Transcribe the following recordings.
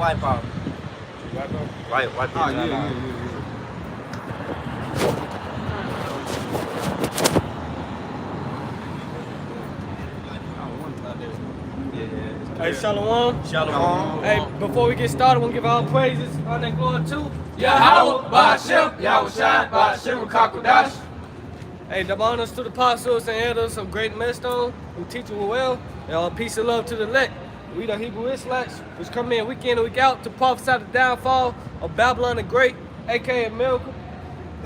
wipe out. Wipe Oh, this yeah. Hey, Shalom. Shalom. Hey, before we get started, I want to give all praises, honor, and glory to Yahweh, Ba'ashem, Yahushai, Ba'ashem, Kakodash. Hey, the honors to the apostles and elders of Great Millstone who teach you well, and all peace and love to the elect. We the Hebrew Israelites, which come in week in and week out to prophesy the downfall of Babylon the Great, aka America.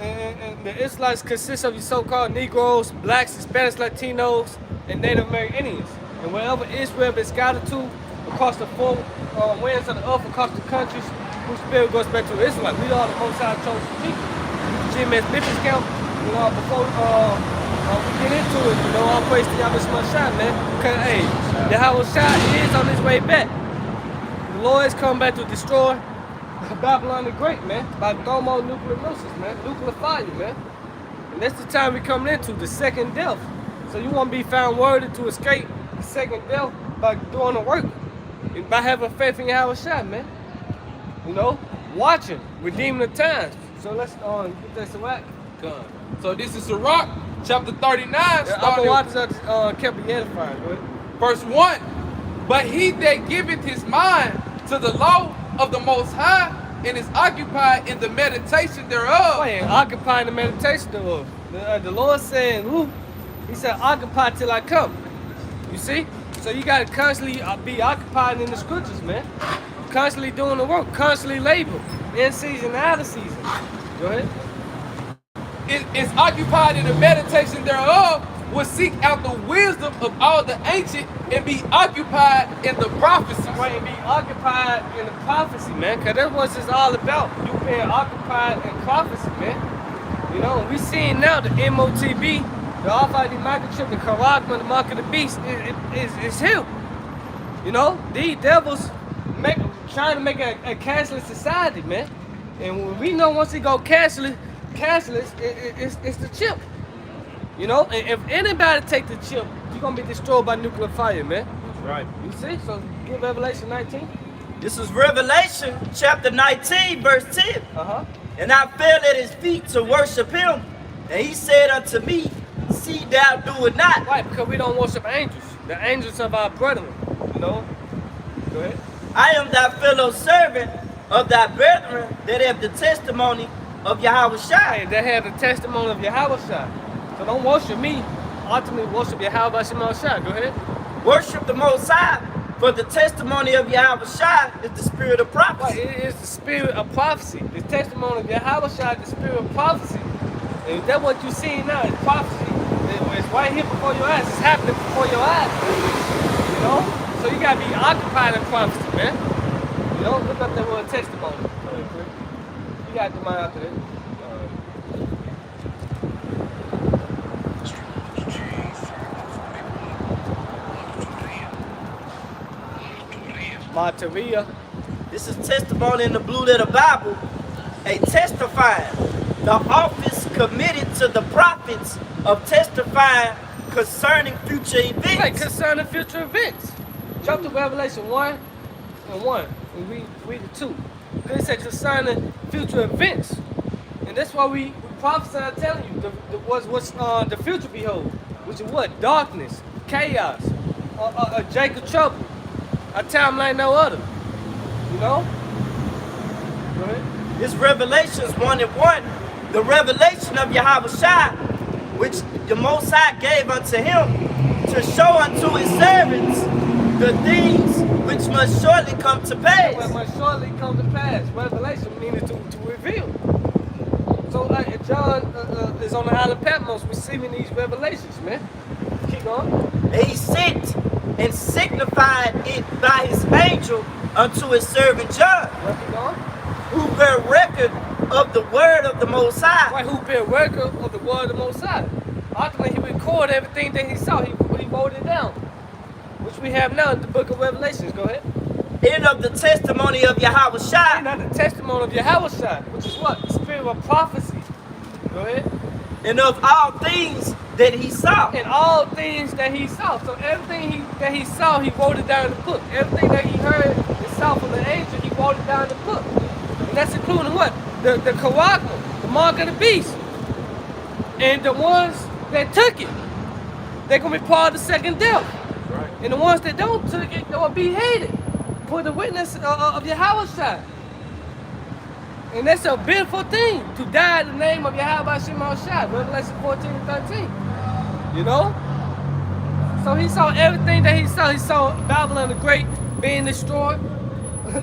And the Israelites consist of your so-called Negroes, blacks, Hispanics, Latinos, and Native American Indians. And wherever Israel is scattered to, across the four winds of the earth, across the countries, whose spirit goes back to Israel. We are the most high chosen people. GMS Memphis Camp. Before we get into it, all praise to GMS Memphis Camp, man. Because, hey, Yahushua is on his way back. The Lord has come back to destroy Babylon the Great, man, by thermonuclear missiles, man, nuclear fire, man. And that's the time we're coming into, the second death. So you want to be found worthy to escape the second death by doing the work, and by having faith in Yahushua, man. Watching, redeeming the times. So let's get this whack. So this is Sirach, chapter 39, I'm watch that kept me edifying, go ahead. verse 1. But he that giveth his mind to the law of the Most High and is occupied in the meditation thereof. Wait, occupying the meditation thereof. The Lord said, he said, occupy till I come. You see? So you got to constantly be occupied in the scriptures, man. Constantly doing the work, constantly labor, in season and out of season. Go ahead. Is occupied in the meditation thereof, will seek out the wisdom of all the ancient and be occupied in the prophecy. Right, and be occupied in the prophecy, man, because that's what it's all about. You being occupied in prophecy, man. We seeing now the MOTB, the Almighty microchip, the Karagma, the mark of the beast is him. These devils trying to make a cashless society, man. And we know once they go cashless, it's the chip. And if anybody take the chip, you're going to be destroyed by nuclear fire, man. Right. You see? So give Revelation 19. This is Revelation chapter 19, verse 10. Uh-huh. And I fell at his feet to worship him. And he said unto me, see thou do it not. Right, because we don't worship angels. The angels of our brethren. Go ahead. I am thy fellow servant of thy brethren that have the testimony of Yahushua. Hey, they have the testimony of Yahushua. So don't worship me. Ultimately worship Yahushua. Go ahead. Worship the Most High, for the testimony of Yahushua is the spirit of prophecy. Right, it is the spirit of prophecy. The testimony of Yahushua is the spirit of prophecy. And that's what you see now, is prophecy. It's right here before your eyes. It's happening before your eyes. So you gotta be occupied in prophecy, man. Look up that word testimony. You got the mind after that. Materia. This is testimony in the blue letter Bible, a testifying, the office committed to the prophets of testifying concerning future events. Right, concerning future events. Jump to Revelation 1 and 1 and read the 2. Because it said concerning future events. And that's why we prophesy telling you what's the future behold, which is what? Darkness, chaos, Jacob trouble, a time like no other. Go ahead. It's Revelations 1 and 1, the revelation of Yahushua, which the Most High gave unto him to show unto his servants the things which must shortly come to pass. What must shortly come to pass. Revelation meaning to reveal. So John is on the island Patmos receiving these revelations, man. Keep going. And he sent and signified it by his angel unto his servant John, Keep going. who bear record of the word of the Most High. Right, who bear record of the word of the Most High. Ultimately, he recorded everything that he saw. He wrote it down, which we have now in the book of Revelations. Go ahead. And of the testimony of Yahushua. And of the testimony of Yahushua, which is what? The spirit of prophecy. Go ahead. And of all things that he saw. And all things that he saw. So everything that he saw, he wrote it down in the book. Everything that he heard and saw from the angel, he wrote it down in the book. And that's including what? The Kawakma, the mark of the beast. And the ones that took it, they're going to be part of the second death. Right. And the ones that don't took it, they will be hated for the witness of Yahweh. And that's a beautiful thing, to die in the name of Yahweh Shema Shai, Revelation 14 and 13. You know? So he saw everything that he saw. He saw Babylon the Great being destroyed.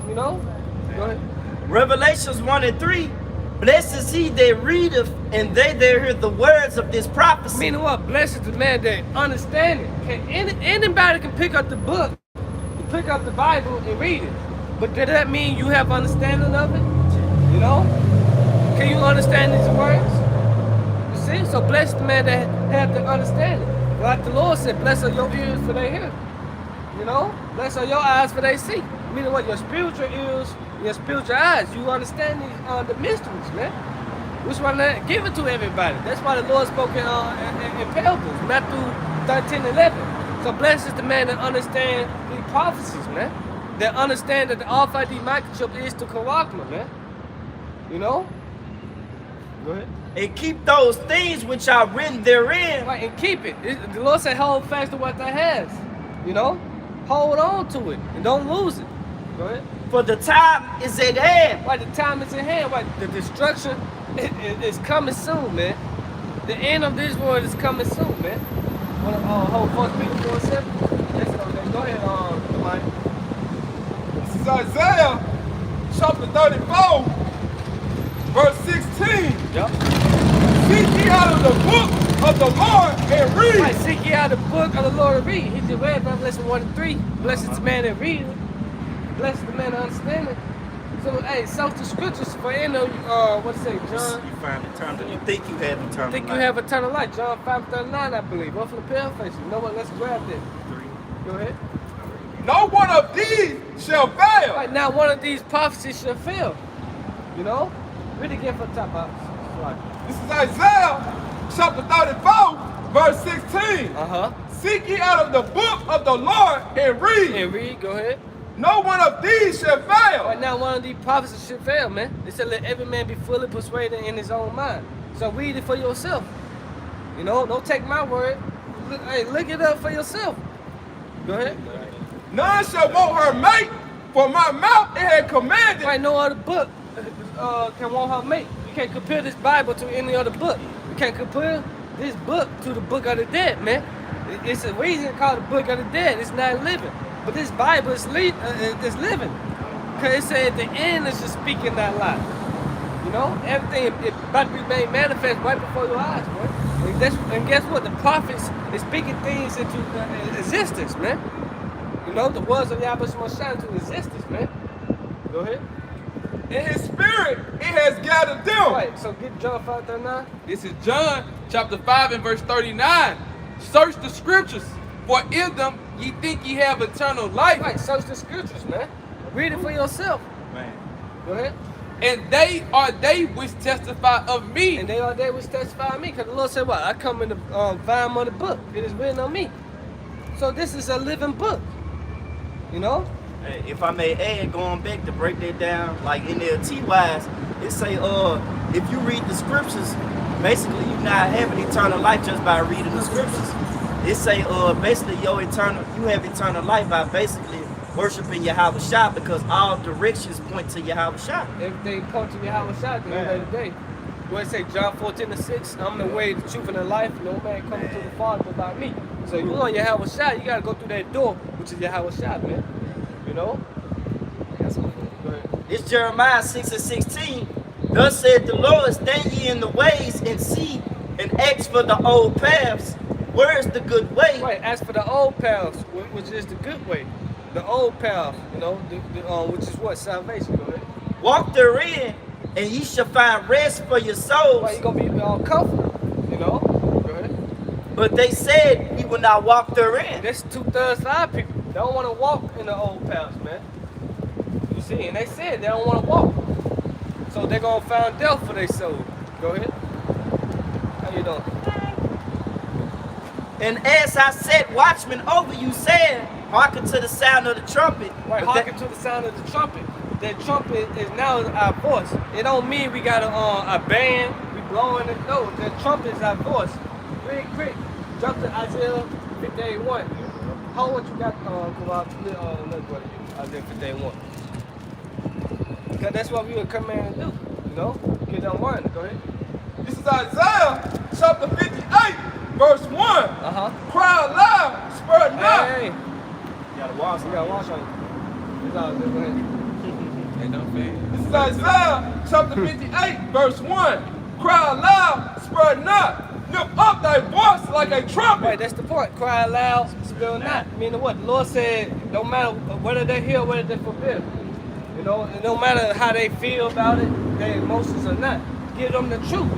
You know? Go ahead. Revelations 1 and 3. Blessed is he that readeth, and they that hear the words of this prophecy. Meaning what? Blessed is the man that understand it. Anybody can pick up the book, pick up the Bible and read it. But does that mean you have understanding of it? You know? Can you understand these words? You see? So blessed the man that have the understanding. Like the Lord said, blessed are your ears for they hear. You know? Blessed are your eyes for they see. Meaning what? Your spiritual ears, your spiritual eyes. You understand these the mysteries, man. Which one not give it to everybody. That's why the Lord spoke in parables, Matthew 13:11. So blessed is the man that understand these prophecies, man. That understand that the Alpha D microchip is to Kawakma, man. You know? Go ahead. And keep those things which are written therein. Right, and keep it. The Lord said, hold fast to what that has. You know? Hold on to it and don't lose it. Go ahead. For the time is at hand. Right, the time is at hand. Right, the destruction is coming soon, man. The end of this world is coming soon, man. Hold 1 Peter 4:7. Yes, okay. Go ahead, Mike. This is Isaiah chapter 34, verse 16. Yep. Seek ye out of the book of the Lord and read. Right, seek ye out the book of the Lord and read. He just read Revelation 1 and 3. Blessed is the man that read it. Blessed the man that understand it. So, hey, search the scriptures for any of what it say, John? You find eternal. You think you have eternal I think you life. have eternal life. John 5:39, I believe. Roughly paraphrase. You know what? Let's grab that. 3. Go ahead. No one of these shall fail. Right now, one of these prophecies shall fail. You know? Read again from the top up. This is Isaiah chapter 34, verse 16. Seek ye out of the book of the Lord and read. And read, go ahead. No one of these shall fail. Right now, one of these prophecies should fail, man. They said, let every man be fully persuaded in his own mind. So read it for yourself. You know, don't take my word. Look it up for yourself. Go ahead. None shall want her mate, for my mouth it had commanded. Right, no other book can want her mate. You can't compare this Bible to any other book. You can't compare this book to the book of the dead, man. It's a reason called the book of the dead. It's not living. But this Bible is living. Because it said at the end it's just speaking that lie. You know? Everything is about to be made manifest right before your eyes, man. And guess what? The prophets is speaking things into existence, man. You know, the words of Yahweh must shine into existence, man. Go ahead. In his spirit, it has gathered them. Right, so get John 5:39. This is John chapter 5 and verse 39. Search the scriptures, for in them ye think ye have eternal life. Right, search the scriptures, man. Read it for yourself. Man. Go ahead. And they are they which testify of me. And they are they which testify of me. Because the Lord said what? I come in the volume of the book. It is written on me. So this is a living book. You know? Hey, if I may add, going back to break that down, like NLT wise, it say, if you read the scriptures, basically you not having eternal life just by reading the scriptures. It say, basically you have eternal life by basically worshiping Yahweh Shai, because all directions point to Yahweh Shai. Everything comes to Yahweh Shai at the end of the day. What it say, John 14:6, I'm the way, the truth, and the life. No man coming to the Father but by me. So you want Yahweh Shai, you gotta go through that door, which is Yahweh Shai, man. You know? That's what go ahead. It's Jeremiah 6:16. Thus said the Lord, stand ye in the ways and see and ask for the old paths. Where is the good way? Right, ask for the old paths, which is the good way. The old path, you know, which is what? Salvation. Go ahead. Walk therein, and ye shall find rest for your souls. Right, you're going to be comfortable, you know? Go ahead. But they said we will not walk therein. That's 2/3 of our people. They don't want to walk in the old paths, man. You see, and they said they don't want to walk. So they're going to find death for their soul. Go ahead. How you doing? And as I set watchmen over you, saying, hearken to the sound of the trumpet. Right, But hearken to the sound of the trumpet. That trumpet is now our voice. It don't mean we got a band, we blowing it. No, that trumpet is our voice. Real quick, jump to Isaiah 58:1. How what you got, Isaiah 58:1. Because that's what we were commanded to do. You know? Get on one. Go ahead. This is Isaiah chapter 58, verse 1. Cry aloud, spare not. Hey, you gotta wash you gotta wash on you. It's all good. Go ahead. This is Isaiah chapter 58, verse 1. Cry aloud, spare not. Lift up thy voice like a trumpet. Right, that's the point. Cry aloud, spare not. Meaning what? The Lord said, no matter whether they're here or whether they're forbidden. You know, it don't matter how they feel about it, their emotions or not. Give them the truth.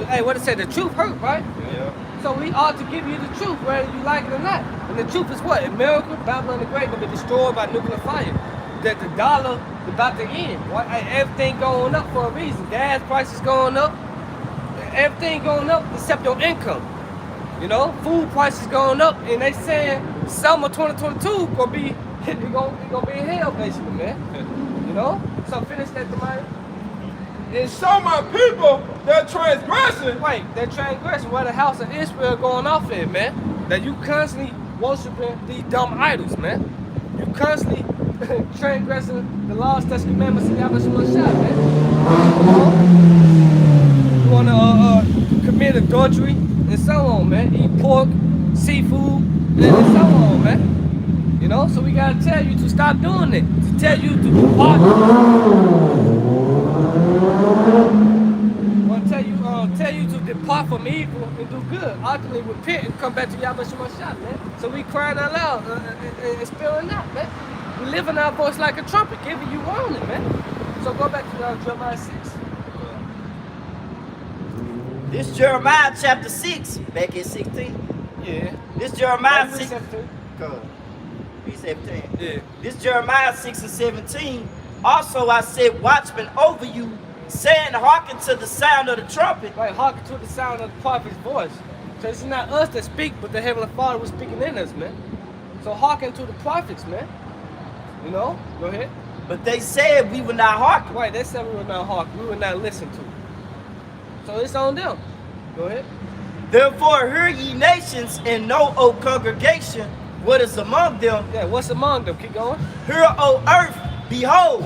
Hey, what it said? The truth hurt, right? Yeah. So we ought to give you the truth, whether you like it or not. And the truth is what? America, Babylon the Great, gonna be destroyed by nuclear fire. That the dollar is about to end. Right? Hey, everything going up for a reason. Gas prices going up. Everything going up except your income. You know, food prices going up, and they saying summer 2022 gonna be gonna be hell basically, man. You know? So finish that, Demaya. And show my people their transgression. Right, that transgression, where the house of Israel going off in, man. That you constantly worshiping these dumb idols, man. You constantly transgressing the laws, statutes, commandments, and Yahweh Shemashah, man. You wanna commit adultery and so on, man. Eat pork, seafood, and so on, man. You know, so we gotta tell you to stop doing it. To tell you to depart. Tell you to depart from evil and do good. Ultimately repent and come back to Yahweh Shemashah, man. So we crying out loud and spilling out, man. We living our voice like a trumpet, giving you warning, man. So go back to Jeremiah 6. This Jeremiah chapter 6, back in 16. Yeah. This Jeremiah Read 6. 17. Go. Read 17. Yeah. This Jeremiah 6 and 17. Also I said watchmen over you, saying hearken to the sound of the trumpet. Right, hearken to the sound of the prophet's voice. So it's not us that speak, but the Heavenly Father was speaking in us, man. So hearken to the prophets, man. You know? Go ahead. But they said we would not hearken. Right, they said we would not hearken. We would not listen to. So it's on them. Go ahead. Therefore hear ye nations, and know, O congregation, what is among them. Yeah, what's among them? Keep going. Hear, O earth, behold,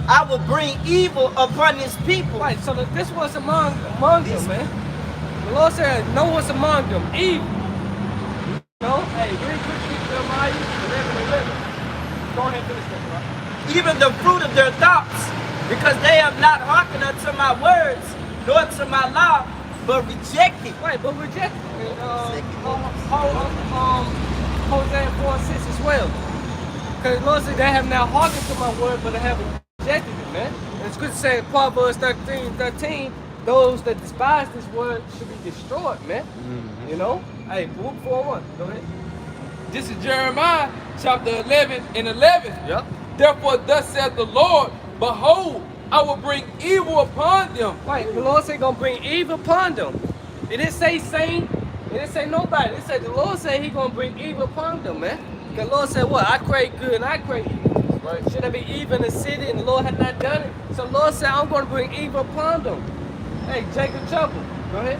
I will bring evil upon this people. Right, so this was among them, man. The Lord said, know what's among them, evil. No? Hey, really quickly, Jeremiah 11:11. Go ahead and finish that, bro. Even the fruit of their thoughts, because they have not hearkened unto my words, nor to my law, but rejected. Right, but rejected. Hosea 4:6 as well. Because the Lord said they have now hearkened to my word, but they have rejected it, man. And it's good to say in Proverbs 13, those that despise this word should be destroyed, man. You know? Hey, Luke 4:1. Go ahead. This is Jeremiah chapter 11 and 11. Yep. Therefore thus saith the Lord, behold, I will bring evil upon them. Right, the Lord said gonna bring evil upon them. It didn't say saint, it didn't say nobody. It said the Lord said he gonna bring evil upon them, man. The Lord said what? I create good and I create evil. Right? Should there be evil in the city and the Lord had not done it? So the Lord said I'm gonna bring evil upon them. Hey, Jacob Chapel, go ahead.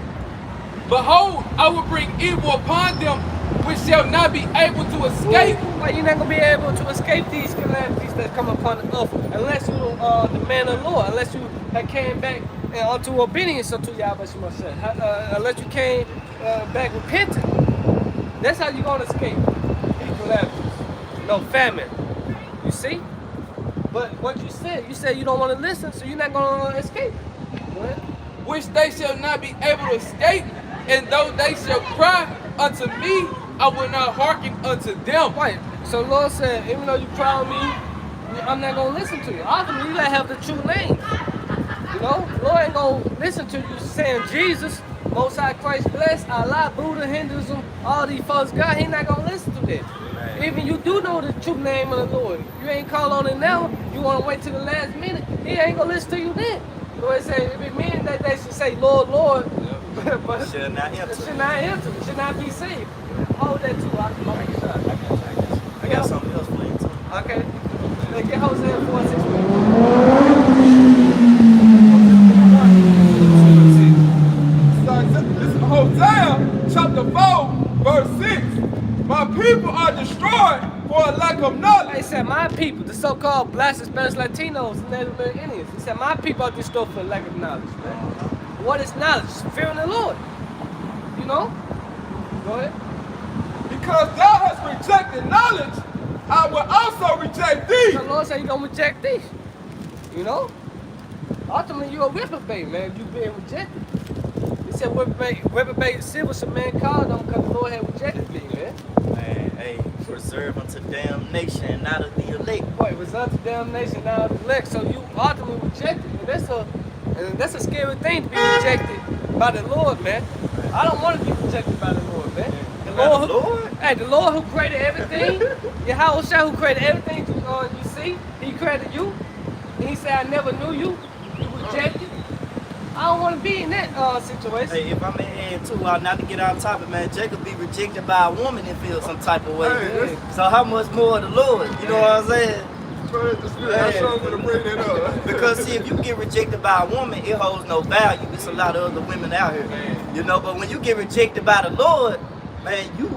Behold, I will bring evil upon them, which shall not be able to escape. Why you're not gonna be able to escape these calamities that come upon the earth unless you the man of the Lord, unless you have came back unto obedience unto Yahweh Shemashah, unless you came back repentant. That's how you're gonna escape these calamities. No famine. You see? But what you said you don't want to listen, so you're not gonna escape. Go ahead. Which they shall not be able to escape, and though they shall cry unto me, I will not hearken unto them. Right. So Lord said, even though you cry on me, I'm not gonna listen to you. Ultimately, you gotta have the true name. You know, Lord ain't gonna listen to you saying Jesus, Most High Christ bless, Allah, Buddha, Hinduism, all these false gods. He not gonna listen to that. Even you do know the true name of the Lord. You ain't call on it now. You wanna wait till the last minute. He ain't gonna listen to you then. The Lord say if it means that they should say Lord, Lord, but Should not enter. should not enter, should not be saved. Hold that too. I can shot. got something else for you too. Okay. Let's get Hosea 4:6. This is Hosea chapter 4, verse 6. My people are destroyed for a lack of knowledge. He said, my people, the so-called blacks, Hispanics, Latinos, and Native American Indians. He said, my people are destroyed for lack of knowledge, man. What is knowledge? Fearing the Lord. You know? Go ahead. Because thou hast rejected knowledge, I will also reject thee. The Lord said He's gonna reject thee. You know? Ultimately, you're a reprobate, man, if you're being rejected. He said, reprobate civil should man call them because the Lord had rejected thee, man. Man, hey, reserved unto damnation and not of the elect. Boy, result to damnation, now the elect. So you ultimately rejected. And that's a scary thing to be rejected by the Lord, man. I don't want to be rejected by the Lord, man. The Lord? Hey, the Lord who created everything, Yahweh who created everything you see, He created you. And He said, I never knew you. You rejected. I don't want to be in that situation. Hey, if I may add too, not to get on topic, man, Jacob be rejected by a woman and feel some type of way. Hey, so how much more the Lord? You know what I'm saying? Because see, if you get rejected by a woman, it holds no value. There's a lot of other women out here, you know. But when you get rejected by the Lord, man, your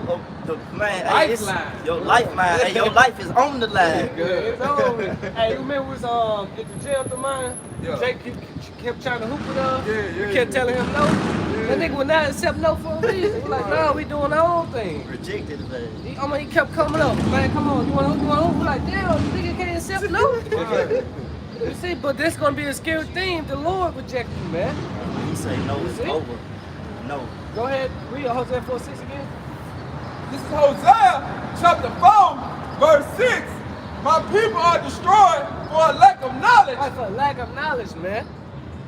lifeline. Hey, your life is on the line. It's over. Hey, you remember was at the jail to mine? Yeah. Jake kept trying to hoop it up. Yeah, You kept telling him no. That nigga would not accept no for a reason. He like, no, we doing our own thing. Rejected, man. He kept coming up. Man, come on, you want to hoop? We like, damn, the nigga can't accept no. You see, but this gonna be a scary thing if the Lord reject you, man. He say no, it's over. No. Go ahead, read Hosea 4:6 again. This is Hosea chapter 4, verse 6. My people are destroyed for a lack of knowledge. Right, for lack of knowledge, man.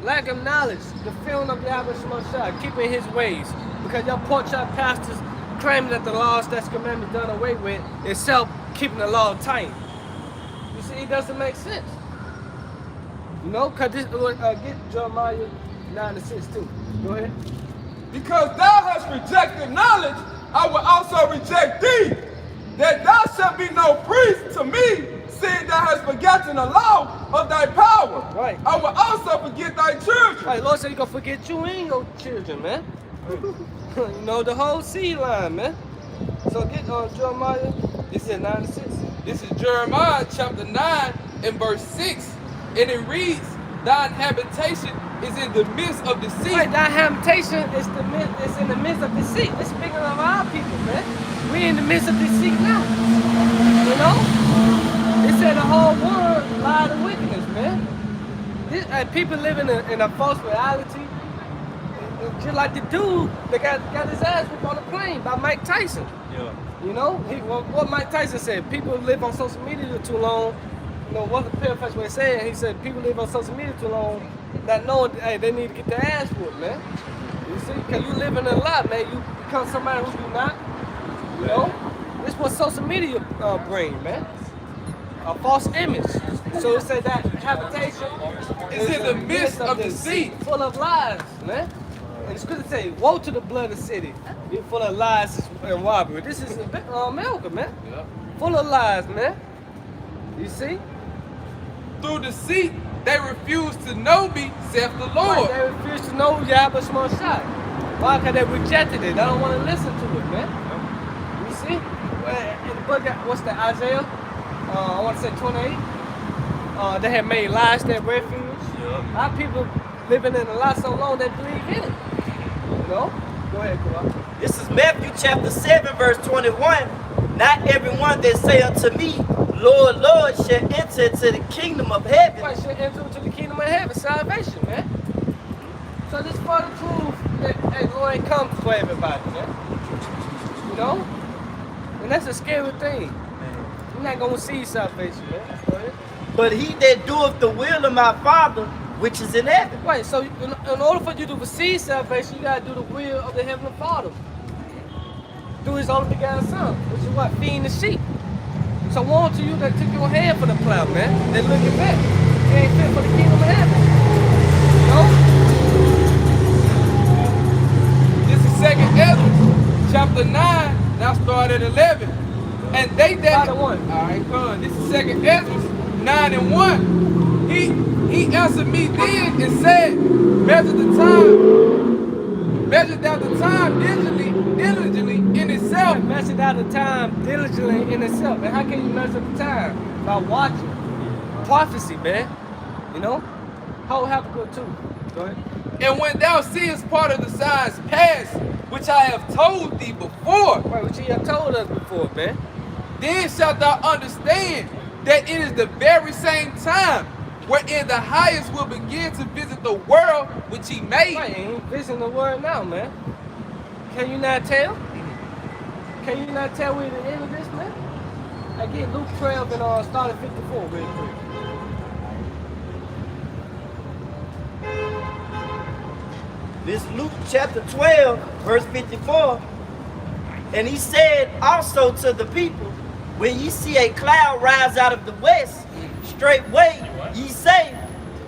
Lack of knowledge. The feeling of Yahweh Shemashah, keeping His ways. Because your pork chop pastors claiming that the law, statutes, commandments done away with itself keeping the law tight. You see, it doesn't make sense. You know, because this, get Jeremiah 9:6 too. Go ahead. Because thou hast rejected knowledge, I will also reject thee. That thou shalt be no priest to me, seeing thou hast forgotten the law of thy power. Right. I will also forget thy children. Right, Lord said He gonna forget you and your children, man. You know, the whole seed line, man. So get Jeremiah. This is 9:6. This is Jeremiah chapter 9 and verse 6. And it reads, thine habitation is in the midst of the sea. Right, that habitation is in the midst of the sea. It's speaking of our people, man. We're in the midst of the sea now. You know? It said the whole world lied in wickedness, man. People living in a false reality. Just like the dude that got his ass whipped on a plane by Mike Tyson. Yeah. You know? What Mike Tyson said, people live on social media too long. You know, what the paraphrase what he said, he said people live on social media too long, not knowing, hey, they need to get their ass whooped, man. You see, because you living in a lot, man. You become somebody who you not. You know? This is what social media bring, man. A false image. So it said that habitation is in the midst of the sea. Full of lies, man. And the scripture say, woe to the blood of the city. You're full of lies and robbery. This is America, man. Yeah. Full of lies, man. You see? Through deceit, they refuse to know me, saith the Lord. Right, they refuse to know Yahweh Shemashah. Why? Because they rejected it. They don't want to listen to it, man. You see? In the book, what's that, Isaiah? I want to say 28. They have made lies their refuge. Yeah. Our people living in a lie so long they believe in it. You know? Go ahead, Kawhi. This is Matthew chapter 7, verse 21. Not everyone that say unto me, Lord, Lord, shall enter into the kingdom of heaven. Right, should enter into the kingdom of heaven, salvation, man. So this further proves that, hey, Lord ain't come for everybody, man. You know? And that's a scary thing. You're not gonna see salvation, man. Go ahead. But he that doeth the will of my Father, which is in heaven. Right, so in order for you to receive salvation, you gotta do the will of the Heavenly Father. Through His only begotten Son, which is what? Feeding the sheep. So woe to you that took your hand for the plow, man. They're looking back. You ain't fit for the kingdom of heaven. You know? This is 2nd Ezra, chapter 9, now start at 11. And they that 5 and 1. all right, good. This is second Ezra 9 and 1. He answered me then and said, measure out the time diligently in itself. Measure out the time diligently in itself. And how can you measure the time? By watching. Prophecy, man. You know? Whole Habakkuk 2. Go ahead. And when thou seest part of the signs past, which I have told thee before, Wait, what you have told us before, man? then shalt thou understand that it is the very same time wherein the highest will begin to visit the world which he made. Right, ain't visiting the word now, man. Can you not tell? Can you not tell where the end of this, man? I get Luke 12 and start at 54 real quick. This Luke chapter 12, verse 54. And he said also to the people, when ye see a cloud rise out of the west, straightway ye say,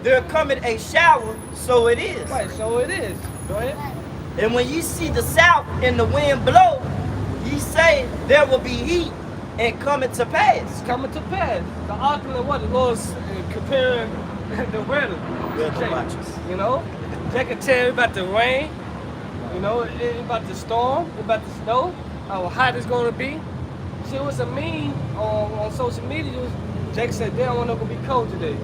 there cometh a shower, so it is. Right, so it is. Go ahead. And when ye see the south and the wind blow, ye say, there will be heat, and cometh to pass. It's coming to pass. The ultimate what the Lord's comparing the weather. Weather watchers. You know? They can tell you about the rain, you know, about the storm, about the snow, how hot it's gonna be. See, what's a meme on social media? Jake said, damn, I'm not gonna be cold today.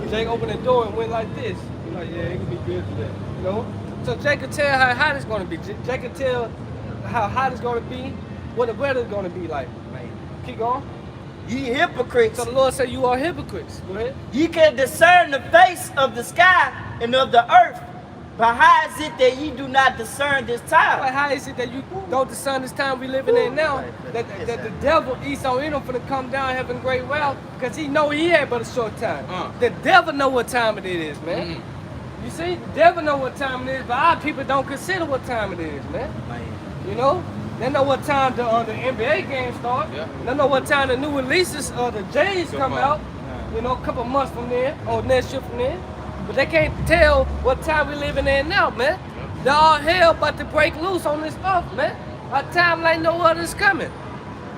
Jake opened the door and went like this. You're like, yeah, it can be good today. You know? So Jake can tell how hot it's gonna be. Jake can tell how hot it's gonna be, what the weather's gonna be like. Keep going. Ye hypocrites, So the Lord said, you are hypocrites. Go ahead. ye can discern the face of the sky and of the earth, but how is it that ye do not discern this Like, time? how is it that you don't discern this time we living in now? That the devil, Esau, Edom, finna come down having great wealth because he know he had but a short time. The devil know what time it is, man. You see, the devil know what time it is, but our people don't consider what time it is, man. You know, they know what time the NBA games start. Yeah. They know what time the new releases of the Jays come out. You know, a couple months from there or next year from there. But they can't tell what time we living in now, man. They're all hell about to break loose on this earth, man. Our time like no other's coming.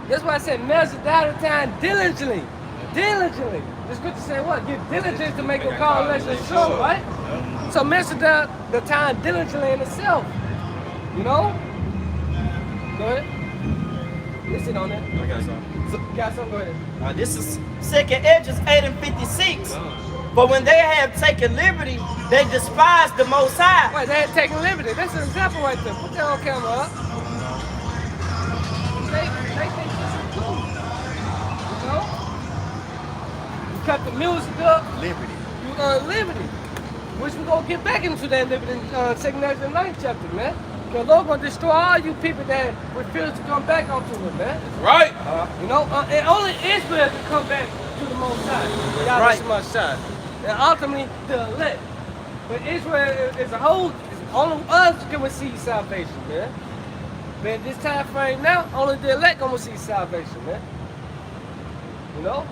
That's why I said measure out the time diligently. Diligently. The scripture say what? Give diligence to make a call less sure, right? So measure the time diligently in itself. You know? Go ahead. Listen on that. I got some. So, you got something? Go ahead. This is 2nd Edges 8 and 56. But when they have taken liberty, they despise the Most High. Wait, they ain't taking liberty. That's an example right there. Put that on camera up. They think this is cool. You know? You cut the music up, Liberty. you earn liberty. Which we're going to get back into that liberty in 2nd Ezra 9th chapter, man. Because Lord going to destroy all you people that refuse to come back onto it, man. Right. You know, and only Israel can come back to the Most High. Y'all Right. right. Side. And ultimately, the elect. But Israel is a whole, only us can receive salvation, man. But at this time frame now, only the elect gonna receive salvation, man. You know?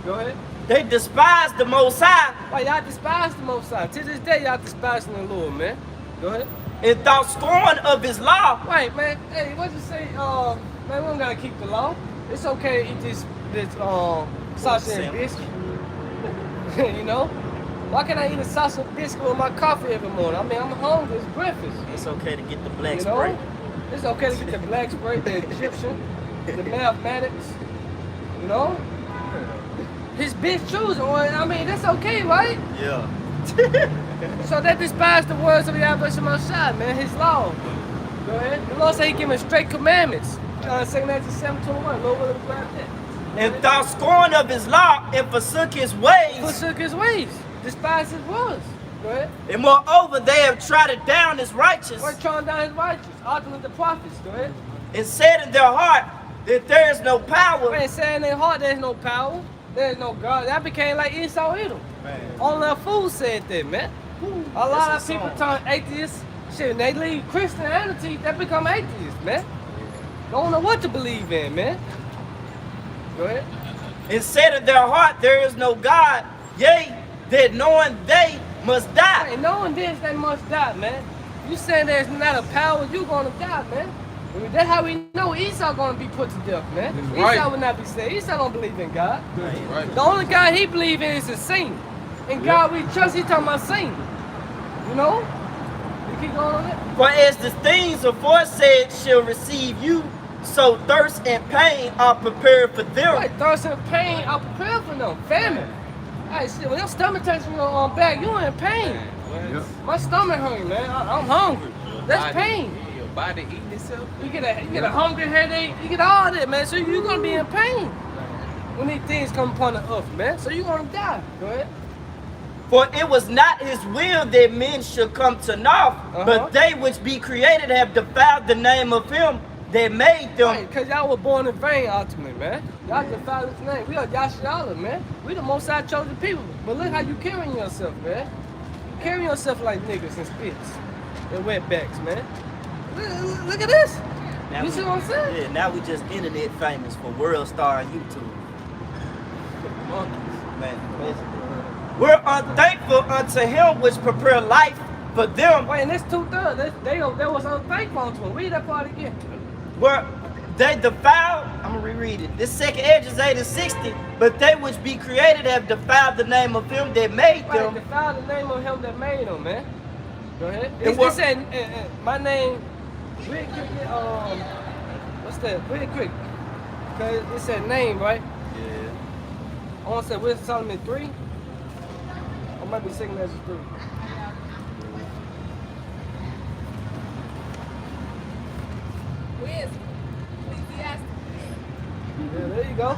Go ahead. They despise the Most High Why y'all despise the Most High? To this day, y'all despising the Lord, man. Go ahead. and thought scorn of his law. Right, man. Hey, what you say? Man, we don't gotta keep the law. It's okay to eat this sausage and biscuit. You know? Why can't I eat a sausage and biscuit with my coffee every morning? I mean, I'm hungry. It's breakfast. It's okay to get the black You know? spray. It's okay to get the black spray, the Egyptian, the mathematics. You know? His bitch choosing. Well, I mean, that's okay, right? Yeah. So they despise the words of Yahweh Shemashah, man, his law. Go ahead. The Lord said he giving straight commandments. 2 Ezra 7:21. Lord will grab that. And thought scorn of his law and forsook his ways. Forsook his ways. Despise his words. Go ahead. And moreover, they have trodden down his righteous We're throwing down his righteous. Ultimately the prophets. Go ahead. and said in their heart that there is no power. Man, saying in their heart there's no power. There's no God. That became like Esau Edom. Only a fool said that, man. A lot of people turn atheists. Shit, they leave Christianity, they become atheists, man. Don't know what to believe in, man. Go ahead. And said in their heart there is no God. Yea, that knowing they must die. Hey, knowing this, they must die, man. You saying there's not a power, you gonna die, man. That's how we know Esau gonna be put to death, man. That's Esau right. would not be saved. Esau don't believe in God. Right. The only God he believe in is a saint. And God we trust, he talking about saint. You know? You keep going on it? For as the things aforesaid shall receive you, so thirst and pain are prepared for them. Right, thirst and pain are prepared for them. Famine. Hey, shit, when your stomach touching your back, you in pain. Yep. My stomach hungry, man. I'm hungry. That's pain. Your body eating itself. You get a hungry headache. You get all that, man. So you're gonna be in pain when these things come upon the earth, man. So you're gonna die. Go ahead. For it was not his will that men should come to naught, but they which be created have defiled the name of him that made them. Right, because y'all were born in vain, ultimately, man. Y'all defiled his name. We are Yashala, man. We the most high chosen people. But look how you carrying yourself, man. You carrying yourself like niggas and spits and wetbacks, man. Look at this. Now You see what I'm saying? Yeah, now we just internet famous for World Star and YouTube. Man, we're unthankful unto him which prepared life for them. Wait, and that's 2/3. They was unthankful unto him. Read that part again. Where they defiled, I'm gonna reread it. This second edge is 8 and 60. But they which be created have defiled the name of him that made Right, them. defile the name of him that made them, man. Go ahead. And It said, my name, real quick, what's that? Real quick. Because it said name, right? Yeah. I want to say Wisdom Solomon 3. Or maybe 2nd Ezra 3. Wisdom. Ecclesiastes. Yeah, there you go.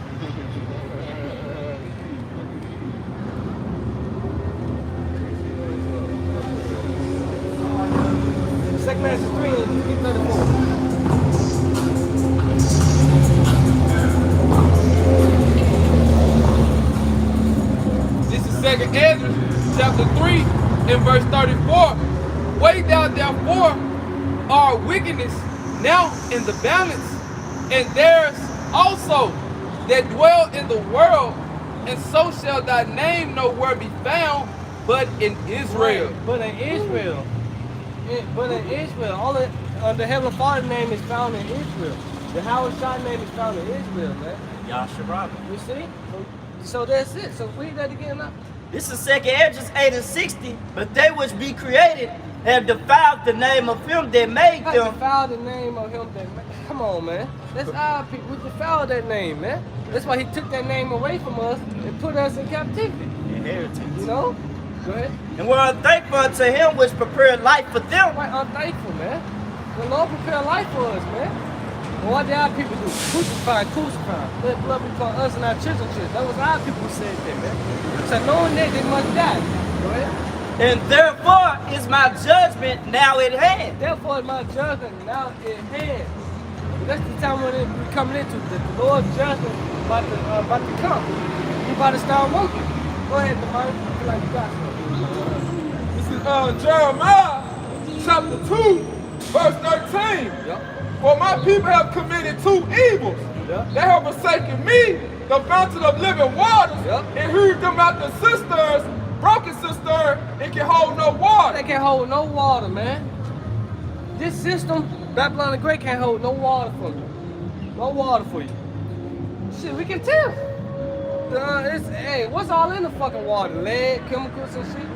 Second Ezra 3 and 34. This is 2nd Ezra, chapter 3, and verse 34. Weigh thou therefore our wickedness now in the balance, and theirs also that dwell in the world, and so shall thy name nowhere be found but in Israel. Right, but in Israel. Only the Heavenly Father's name is found in Israel. The Howard Shah name is found in Israel, man. Yasharab. You see? So that's it. So read that again now. This is 2nd Edges 8 and 60. But they which be created have defiled the name of him that made I them. defiled the name of him that made. Come on, man. That's our people. We defiled that name, man. That's why he took that name away from us and put us in captivity. Inheritance. You know? Go ahead. And we're unthankful unto him which prepared life for them. Right, unthankful, man. The Lord prepared life for us, man. And what did our people do? Crucify. Let blood be upon us and our children. That was our people who said that, man. So knowing that, they must die. Go ahead. And therefore is my judgment now at hand. Therefore is my judgment now at hand. That's the time when we're coming into the Lord's judgment about to come. He about to start working. Go ahead, Demar. I feel like you got something. This is Jeremiah, chapter 2, verse 13. Yep. For my people have committed two evils. Yep. They have forsaken me, the fountain of living waters, Yep. and heaved them out the cisterns, broken cistern, and can hold no water. They can't hold no water, man. This system, Babylon the Great, can't hold no water for you. No water for you. Shit, we can tell. Hey, what's all in the fucking water? Lead, chemicals and shit.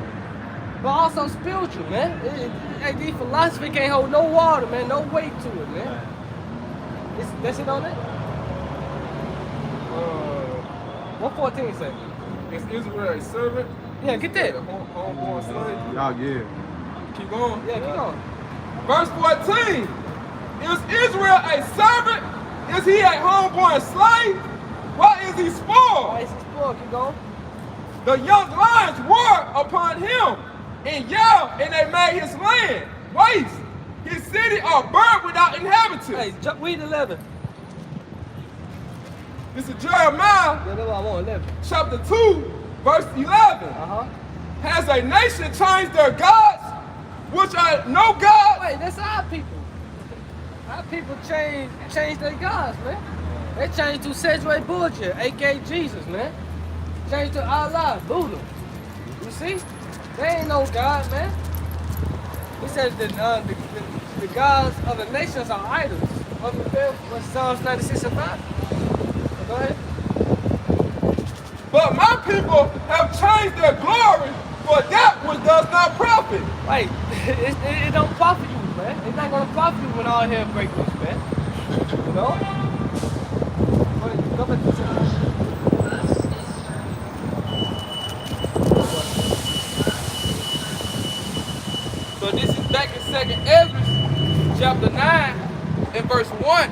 But also spiritual, man. These philosophy can't hold no water, man. No weight to it, man. That's it on it? 114 say. Is Israel a servant? Yeah, get that. A homeborn slave? Oh, yeah. Keep going. Yeah, keep going. Verse 14. Is Israel a servant? Is he a homeborn slave? Why is he spoiled? Why is he spoiled? Keep going. The young lions roared upon him and yelled, and they made his land waste. His city are burned without inhabitants. Hey, read 11. This is Jeremiah, Yeah, that's what I want, 11. chapter 2, verse 11. Has a nation changed their gods, which are no gods? Wait, that's our people. Our people change their gods, man. They changed to Sedgwick Bullshit, aka Jesus, man. Changed to Allah, Buddha. You see? They ain't no God, man. He says that the gods of the nations are idols. Uncle Bill, what's Psalms 96 and 5? Go ahead. But my people have changed their glory for that which does not profit. Right. It don't profit you, man. It's not gonna profit you when all hell breaks loose, man. You know? Go back to Psalms. So this is back in 2nd Ezra, chapter 9, and verse 1.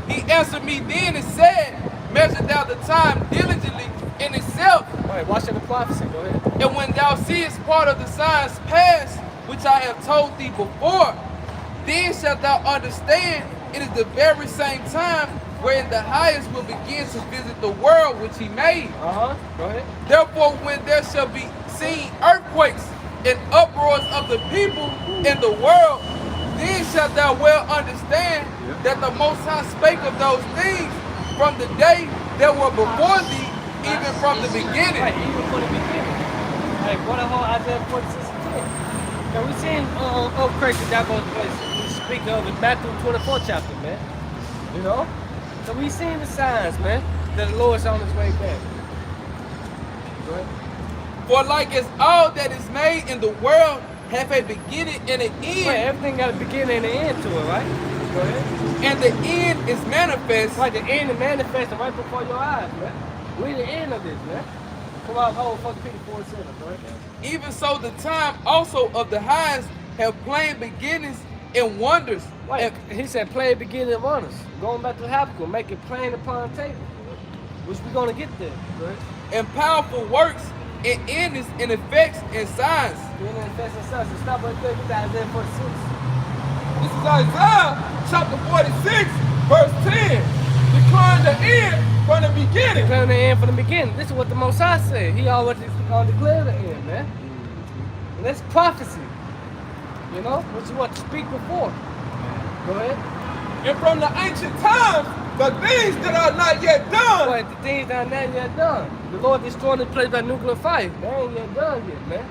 He answered me then and said, measure thou the time diligently in itself. All right, watch the prophecy. Go ahead. And when thou seest part of the signs past, which I have told thee before, then shalt thou understand it is the very same time wherein the highest will begin to visit the world which he made. Go ahead. Therefore, when there shall be seen earthquakes and uproars of the people in the world, then shalt thou well understand that the Most High spake of those things from the day that were before thee, even from the beginning. Right, even from the beginning. Like, what the whole Isaiah 46 and 10. Now, we seen earthquakes that we speak of in Matthew 24 chapter, man. You know? So we seen the signs, man, that the Lord's on his way back. Go ahead. For like as all that is made in the world have a beginning and an end. Right, everything got a beginning and an end to it, right? Go ahead. And the end is manifest. Right, the end is manifesting right before your eyes, man. We the end of this, man. Come on, hold 1 Peter 4:7, right? Even so the time also of the highest have plain beginnings and wonders. Right, he said plain beginning of honors. Going back to Habakkuk, make it plain upon the table. Which we're going to get there, right? And powerful works and endings and effects and signs. Being in effects and signs. So stop right there, get to Isaiah 46. This is Isaiah chapter 46, verse 10. Declaring the end from the beginning. Declaring the end from the beginning. This is what the Most High said. He always declared the end, man. And that's prophecy. You know, which is what to speak before. Go ahead. And from the ancient times, the things that are not yet done. Right, the things that are not yet done. The Lord destroyed the place by nuclear fire. They ain't yet done yet, man.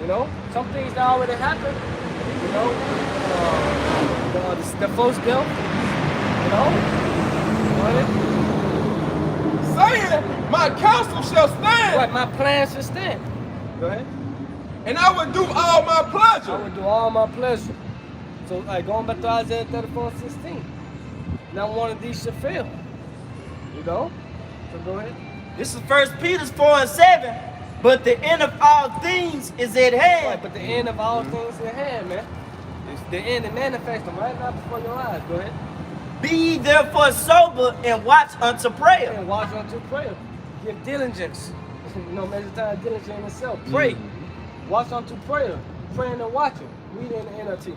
You know, some things that already happened. You know, the first death. You know, saying, my counsel shall stand. right, my plans shall stand. Go ahead. And I will do all my pleasure. I will do all my pleasure. So, like, going back to Isaiah 34:16. Not one of these shall fail. You know? So go ahead. This is 1 Peter 4:7. But the end of all things is at hand. Right, but the end of all things is at hand, man. It's the end is manifesting right now before your eyes. Go ahead. Be ye therefore sober and watch unto prayer. And watch unto prayer. Give diligence. You know, measure time diligence in itself. Pray. Watch unto prayer. Praying and watching. Read in the NLT.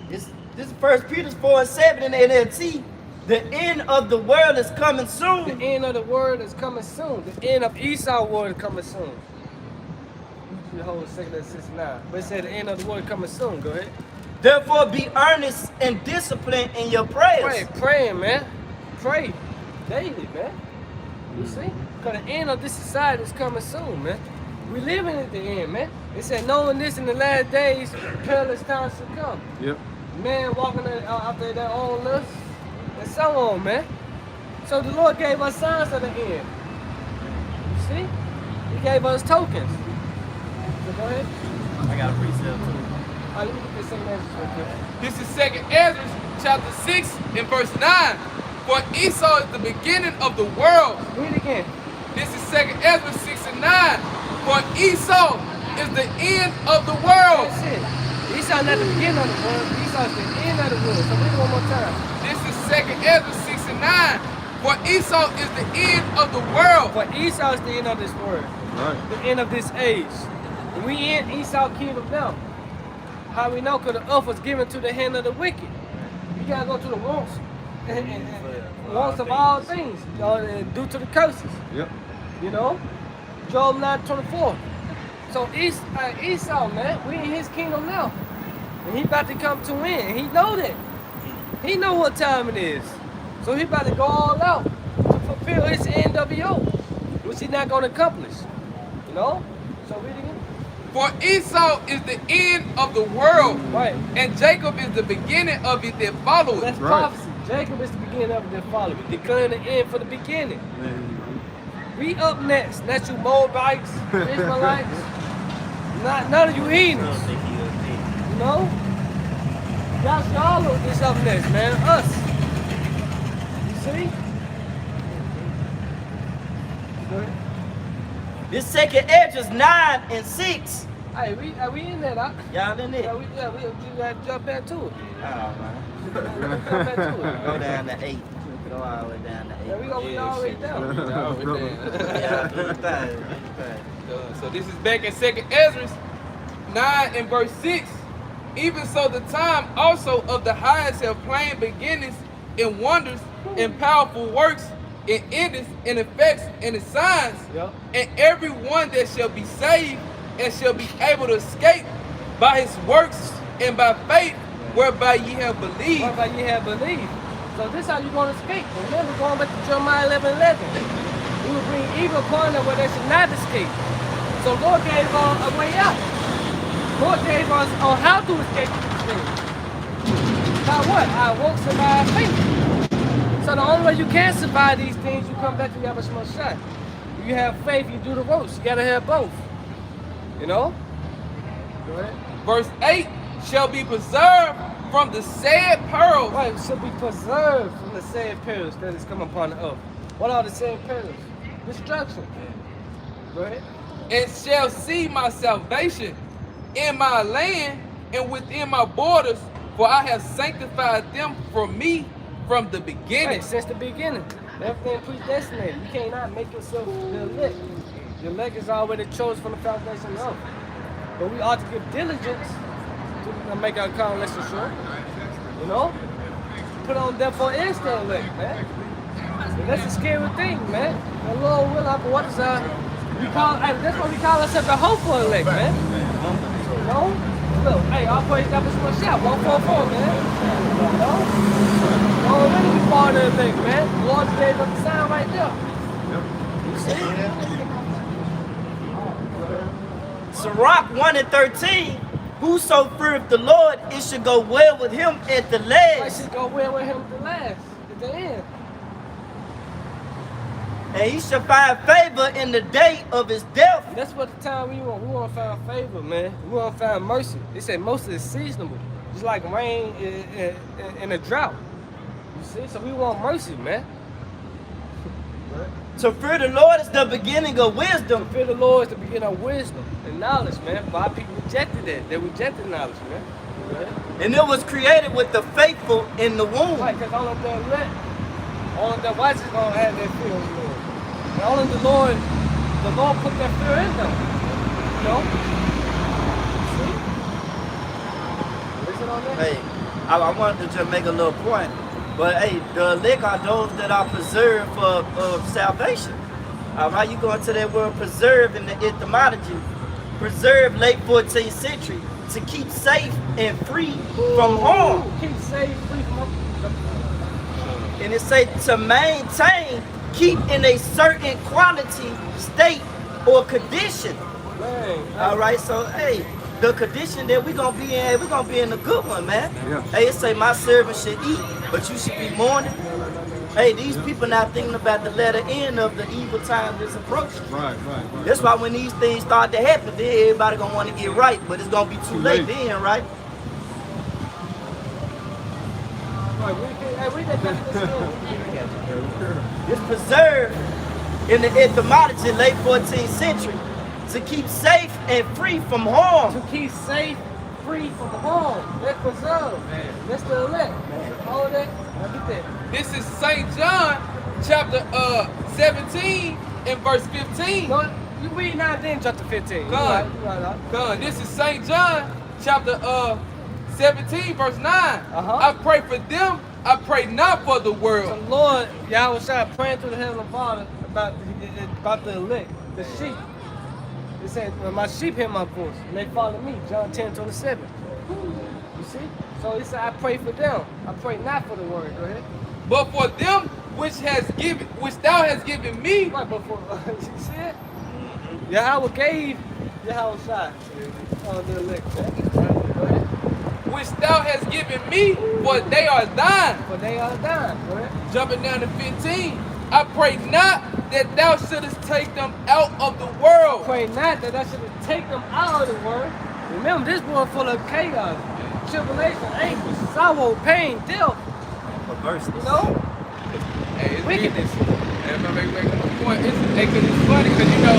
This is 1 Peter 4:7 in the NLT. The end of the world is coming The soon. end of the word is coming soon. The end of Esau's word is coming soon. The whole 2:69. But it said the end of the word coming soon. Go ahead. Therefore be earnest and disciplined in your prayers. Pray, praying, man. Pray daily, man. You see? Because the end of this society is coming soon, man. We living at the end, man. It said, knowing this in the last days, perilous times shall come. Yep. Man walking after their own lust, and so on, man. So the Lord gave us signs of the end. You see? He gave us tokens. So go ahead. I got a precept too. Let me get this same answer real quick. This is 2nd Ezra chapter 6 and verse 9. For Esau is the beginning of the world. Read it again. This is 2nd Ezra 6 and 9. For Esau is the end of the world. That's it. Esau not the beginning of the world. Esau is the end of the world. So read it one more time. This is 2nd Ezra 6 and 9. For Esau is the end of the world. For Esau is the end of this world. Right. The end of this age. And we in Esau's kingdom now. How we know? Because the earth was given to the hand of the wicked. You gotta go to the wants and wants of all things, due to the curses. Yep. You know, Job 9:24. So Esau, man, we in his kingdom now, and he about to come to end. And he know that. He know what time it is. So he about to go all out to fulfill his NWO, which he's not gonna accomplish. You know. So read again. For Esau is the end of the world, Right. and Jacob is the beginning of it that followeth. That's Right. prophecy. Jacob is the beginning of the follow. We declaring the end for the beginning. We up next. That's you Moabites, Ishmaelites. None of you heathens. You know? Y'all is up next, man. Us. You see? Go ahead. This second Esdras 9 and 6. Hey, we in there, Doc. Y'all in it? Yeah, we gotta jump back to it. Oh, man. Jump back to it. Go down to 8. Go all the way down to 8. Yeah, we already down. Yeah, do the thing. Do the thing. So this is back in 2nd Esdras 9 and verse 6. Even so the time also of the highest have plain beginnings in wonders and powerful works in endings and effects and in signs. Yep. And every one that shall be saved and shall be able to escape by his works and by faith whereby ye have believed. What about you have believed? So this how you gonna escape. Remember going back to Jeremiah 11:11. We will bring evil upon them where they should not escape. So Lord gave us a way out. Lord gave us on how to escape these things. By what? Our works and by our faith. So the only way you can survive these things, you come back to Yahweh Shai. You have faith, you do the works. You gotta have both. You know? Go ahead. Verse 8 shall be preserved from the said pearls. Right, should be preserved from the sad perils that is coming upon the earth. What are the sad perils? Destruction. Go ahead. And shall see my salvation in my land and within my borders, for I have sanctified them for me from the beginning. Right, since the beginning. Everything predestinated. You cannot make yourself the elect. The elect is already chosen from the foundation of the earth. But we ought to give diligence to make our congregation sure. You know? Put on therefore is the elect, man. And that's a scary thing, man. The Lord will have what is that's what we call ourselves the hopeful elect, man. You know? Look, hey, our praise God for one shot, 144, man. You know? Already we part of the elect, man. The Lord gave us the sign right there. You see? Sirach 1 and 13. Whoso feareth the Lord, it should go well with him at the I last. should go well with him at the last, at the end. And he shall find favor in the day of his death. That's what the time we want. We want to find favor, man. We want to find mercy. They say mercy is seasonable. It's like rain in a drought. You see? So we want mercy, man. To fear the Lord is the beginning of To wisdom. fear the Lord is the beginning of wisdom and knowledge, man. But our people rejected that. They rejected knowledge, man. Right? And it was created with the faithful in the womb. Right, because only the elect, only the righteous gonna have that fear of the Lord. And only the Lord put that fear in them. You know? See? Listen on that? Hey, I wanted to just make a little point. But hey, the elect are those that are preserved for salvation. All right, you go into that word preserve in the etymology. Preserve late 14th century to keep safe and free from harm. Keep safe, free from And it say to maintain, keep in a certain quality, state, or condition. man. All right, so hey, the condition that we're gonna be in a good one, man. Yeah. Hey, it say my servant should eat, but you should be mourning. Hey, these people not thinking about the latter end of the evil times that's approaching. Right. That's why when these things start to happen, then everybody gonna want to get right, but it's gonna be too late then, right? It's preserved in the etymology late 14th century to keep safe and free from harm. To keep safe, free from harm. That's preserved. That's the elect. All of that. I get that. This is St. John chapter 17 and verse 15. No, you read 9 then chapter 15. Come, this is St. John chapter 17 verse 9. I pray for them, I pray not for the So world. Lord, Yahweh Shai praying to the Heavenly Father about the elect, the sheep. He said, well, my sheep hear my voice, and they follow me. John 10:27. You see? So he said, I pray for them. I pray not for the world. Go ahead. But for them which thou hast given me, Right, but for, you see it? Yahweh gave Yahushua. Oh, the elect. Which thou hast given me, for they are thine. For they are thine. Go ahead. Jumping down to 15. I pray not that thou shouldest take them out of the world. Pray not that I should take them out of the world. Remember, this world full of chaos, tribulation, anguish, sorrow, pain, death. Perverseness. You know? Hey, it's Wickedness. And if I'm making a point, it's funny because, you know,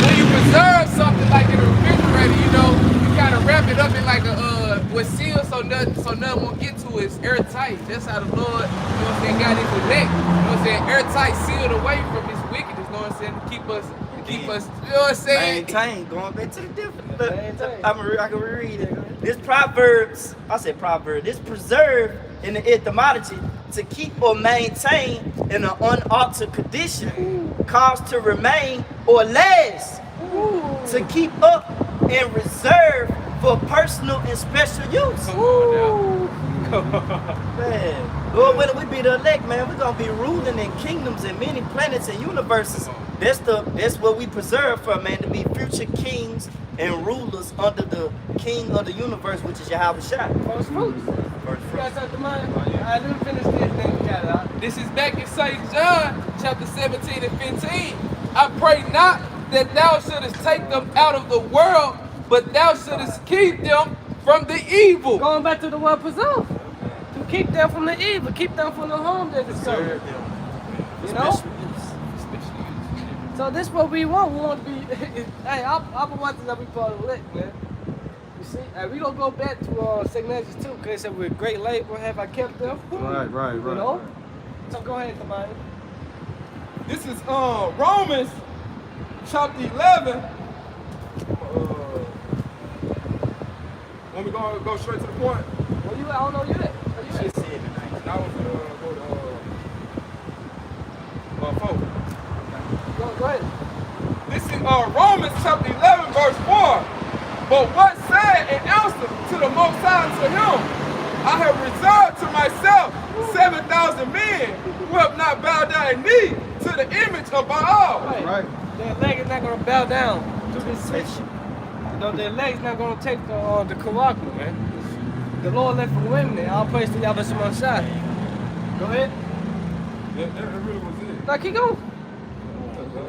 when you preserve something like in a refrigerator, you know, you kind of wrap it up in like a, with seal so nothing won't get to it. It's airtight. That's how the Lord, you know what I'm saying, got his elect. You know what I'm saying, airtight, sealed away from his wickedness, you know what I'm saying, to keep us, you know what I'm saying? Maintain. Going back to the difference. I can reread it. This Proverbs, this preserve in the etymology to keep or maintain in an unaltered condition, cause to remain or last, to keep up and reserve for personal and special use. Come on now. Man, Lord, when we be the elect, man, we're gonna be ruling in kingdoms and many planets and universes. That's what we preserve for, man, to be future kings and rulers under the King of the universe, which is Yahushua. First fruits. First You got fruits. something, man? I didn't finish this, then we got it out. This is back in St. John, chapter 17 and 15. I pray not that thou shouldest take them out of the world, but thou shouldest keep them from the evil. Going back to the word preserve. To keep them from the evil, keep them from the harm that is coming. You know? So this is what we want. We want to be. Hey, I want to be part of the elect, man. You see, we gonna go back to St. Matthew's too, because it said with great labor have I kept them. Right. You know? So go ahead, Tamani. This is Romans chapter 11. When we go straight to the point. Well, I don't know you there. Where you at? Now we're gonna go to 4. Go ahead. This is Romans chapter 11, verse 4. But what said in answer to the Most High to him? I have reserved to myself 7,000 men who have not bowed down knee to the image of Baal. Right. Their leg is not gonna bow down to this fiction. You know, their leg's not gonna take the Karaku, man. The Lord left for women there. All praise to Yahweh Shemashai. Go ahead. That really was it. Now keep going.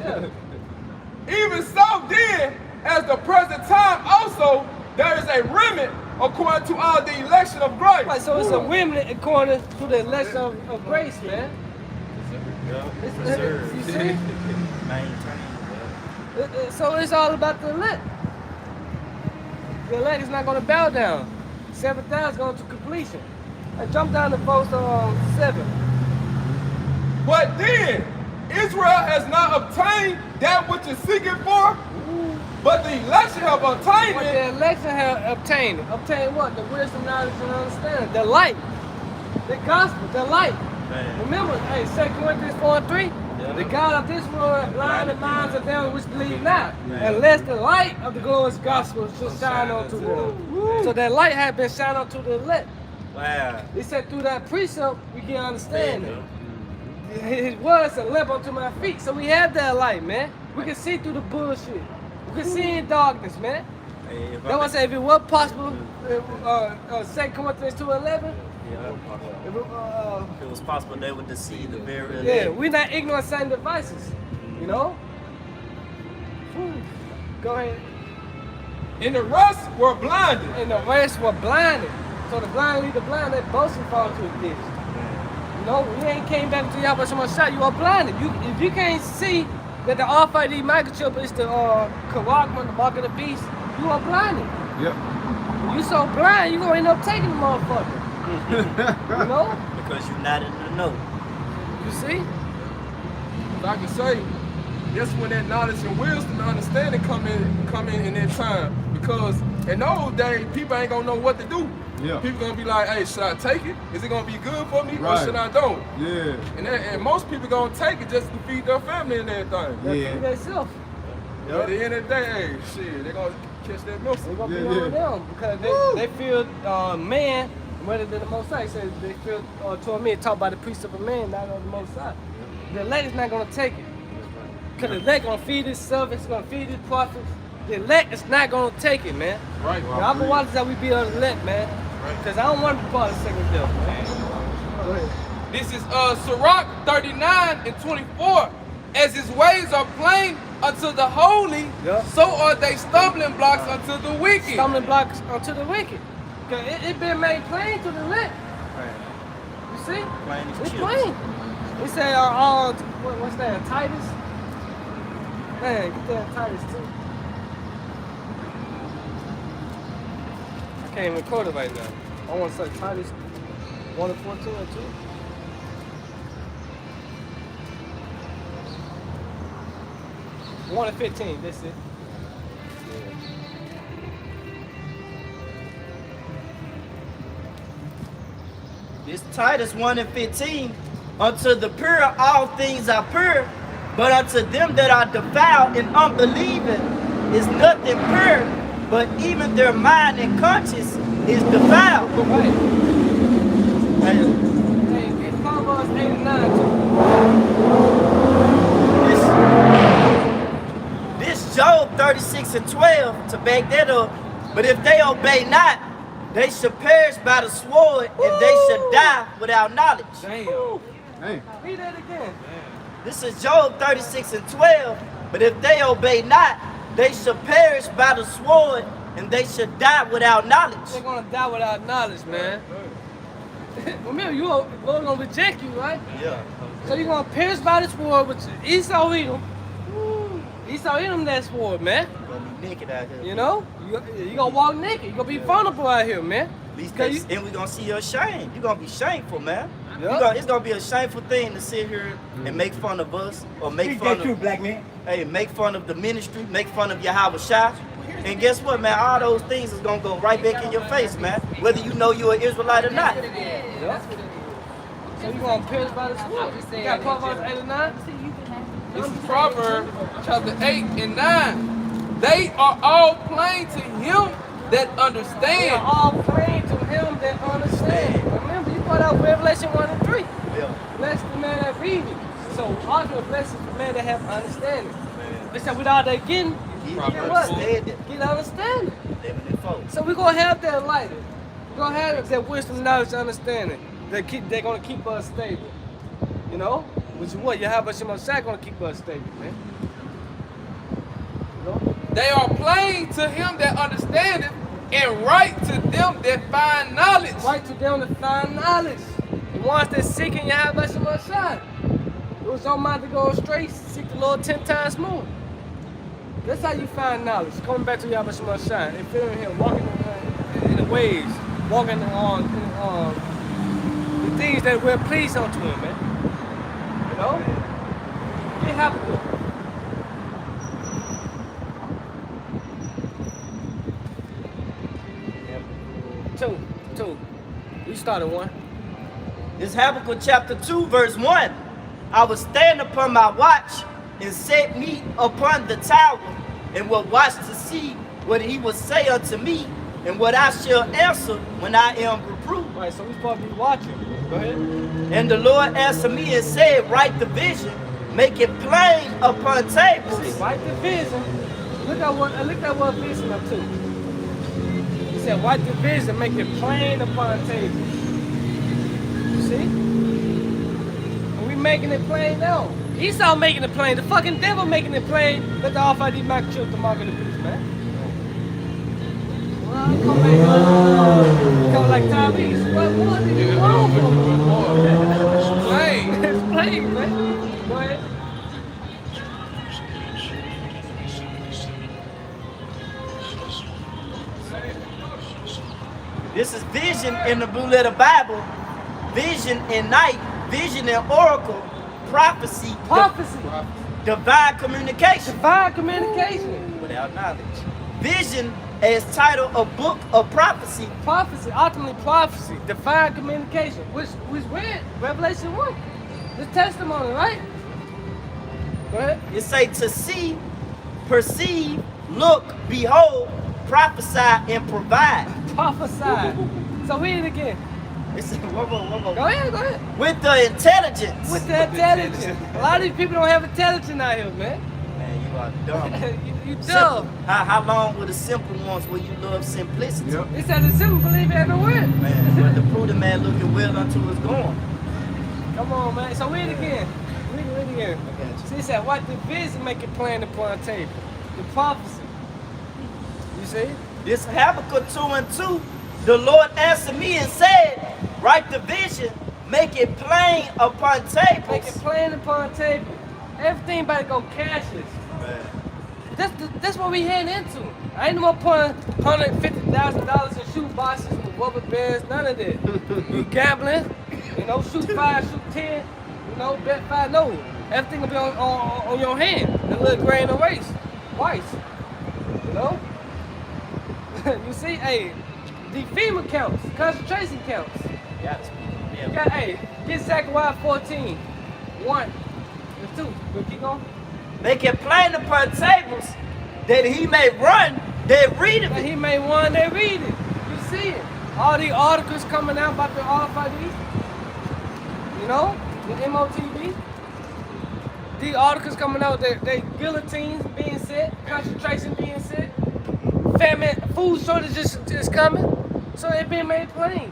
Yeah. Even so then, as the present time also, there is a remnant according to all the election of grace. Right, so it's a remnant according to the election of grace, man. Preserve. You see? Maintain. So it's all about the elect. The elect is not going to bow down. 7,000 is going to completion. And jump down to verse 7. But then, Israel has not obtained that which is seeking for, but the election have obtained What it. the election have obtained. Obtained what? The wisdom, knowledge, and understanding. The light. The gospel, the light. Man. Remember, hey, 2 Corinthians 4:3. The God of this world blind the minds of them which believe not, unless the light of the glorious gospel shall shine unto them. So that light had been shined unto the elect. Wow. He said through that precept we can understand it. His words a lamp unto my feet. So we have that light, man. We can see through the bullshit. We can see in darkness, man. Hey, That's why I say if it was possible, 2 Corinthians 2:11. If it was possible, they would deceive the very elect. Yeah, we're not ignorant same devices. You know? Go ahead. And the rest were blinded. And the rest were blinded. So the blind lead the blind, they both should fall to a ditch. You know, we ain't came back to Yahweh Shemashai, you are blinded. If you can't see that the RFID microchip is the Karakman, the mark of the beast, you are blinded. Yep. You so blind, you gonna end up taking the motherfucker. You know? Because you're not in the know. You see? If I can say, that's when that knowledge and wisdom and understanding come in that time. Because in those days, people ain't gonna know what to do. Yeah. People gonna be like, hey, should I take it? Is it gonna be good for me or Right. should I don't? Yeah. And most people gonna take it just to feed their family and everything. Yeah. They self. But at the end of the day, hey, shit, they gonna catch that milk. They gonna Yeah, be on them because they feel man rather than the Most High. So they feel toward me taught by the priest of a man, not on the Most High. The elect's not gonna take it because the elect gonna feed itself. It's gonna feed its prophets. the elect is not gonna take it, man. Right. I'm gonna watch that we be on the elect, man. Because I don't want to be part of the second death, man. Go ahead. This is Sirach 39 and 24. As his ways are plain unto the holy, Yeah. so are they stumbling blocks unto the wicked. Stumbling blocks unto the wicked. Cause it been made plain to the elect. You see? Plain as It's chips. plain. We say what's that? Titus? Man, get that Titus too. I can't even record it right now. I want to say Titus 1 and 14 or 2. Yeah. 1 and 15, that's it. This Titus 1 and 15. Unto the pure all things are pure, but unto them that are defiled and unbelieving is nothing pure, but even their mind and conscience is defiled. Right. Hey, Hey, get Proverbs 8 and 9 too. This Job 36 and 12 to back that up. But if they obey not, they shall perish by the sword, and they shall die without knowledge. Damn. Read that again. This is Job 36 and 12. But if they obey not, they shall perish by the sword, and they shall die without knowledge. They're gonna die without knowledge, man. Remember, Lord gonna reject you, right? Yeah. So you're gonna perish by the sword, which Esau eat him. Esau eat him that sword, man. You're gonna be naked out here. You know? You gonna walk naked. You gonna be vulnerable out here, man. At least Cause and we're gonna see your shame. You're gonna be shameful, man. Yeah. It's gonna be a shameful thing to sit here and make fun of us, or make fun of black man. hey, make fun of the ministry, make fun of Yahweh Shai. And guess what, man? All those things is gonna go right back in your face, man. Whether you know you're an Israelite or not. So you gonna perish by the sword. You got Proverbs 8 and 9? This is Proverbs chapter 8 and 9. They are all plain to him that They are understand. all plain to him that understand. Remember, you brought out Revelation 1 and 3. Yeah. Bless the man that read it. So also bless the man that have understanding. They said without that getting, Get what? understanding. Get understanding. Living in folks. So we're gonna have that light. We're gonna have that wisdom, knowledge, understanding. They're gonna keep us stable. You know? Which is what? Yahweh Shemashah gonna keep us stable, man. You know? They are plain to him that understandeth, and right to them that find knowledge. Right to them to find knowledge. The ones that seeking Yahweh Shemashah. Those don't mind to go astray, seek the Lord 10 times more. That's how you find knowledge. Coming back to Yahweh Shemashah and fearing him, walking in the ways, walking on the things that we're pleased unto him, man. You know? Get happy. Two. You started one. This Habakkuk chapter 2, verse 1. I will stand upon my watch and set me upon the tower, and will watch to see what he will say unto me, and what I shall answer when I am reproved. All right, so we supposed to be watching. Go ahead. And the Lord answered me and said, write the vision, make it plain upon tables. See, write the vision. Look at what vision up to. He said, write the vision, make it plain upon tables. You see? And we making it plain now. Esau making it plain. The fucking devil making it plain. Let the Almighty microchip the mark of the beast, man. Well, come like Tyrese. What did you want from him? Plain. It's plain, man. Go ahead. This is vision in the Blue Letter Bible, vision in night, vision in oracle, prophecy, Prophecy. divine communication Divine communication. without knowledge. Vision as title a book of prophecy. Prophecy, ultimately prophecy, divine communication, which read Revelation 1. The testimony, right? Go ahead. It say to see, perceive, look, behold, prophesy, and provide. Prophesy. So read it again. It say, one more. Go ahead. With the intelligence. With the intelligence. A lot of these people don't have intelligence out here, man. Man, you You are dumb. you Simple. dumb. How long were the simple ones where you love simplicity? Yep. He said the simple believe everywhere. Man, but the prudent man looking well unto his going. Come on, man. So read it again. Read it again. I got you. See, he said, what the vision make it plain upon table? The prophecy. You see? This Habakkuk 2:2, the Lord answered me and said, write the vision, make it plain upon tables. Make it plain upon table. Everything about to go cashless. Man. That's what we heading into. I ain't no more putting $150,000 in shoe boxes with rubber bands, none of that. You gambling, you know, shoot 5, shoot 10, you know, bet 5, no. Everything will be on your hand. The little grain of rice, you know? You see, hey, the FEMA counts, concentration counts. Got to. You Yeah. got, hey, get Zechariah 14, 1 and 2. We'll keep going. Make it plain upon tables that he may run, that read of That it. he made one, they read it. You see it. All the articles coming out about the RFID. You know, the MOTV. The articles coming out, they guillotines being set, concentration being set, famine, food shortages is coming. So it being made plain.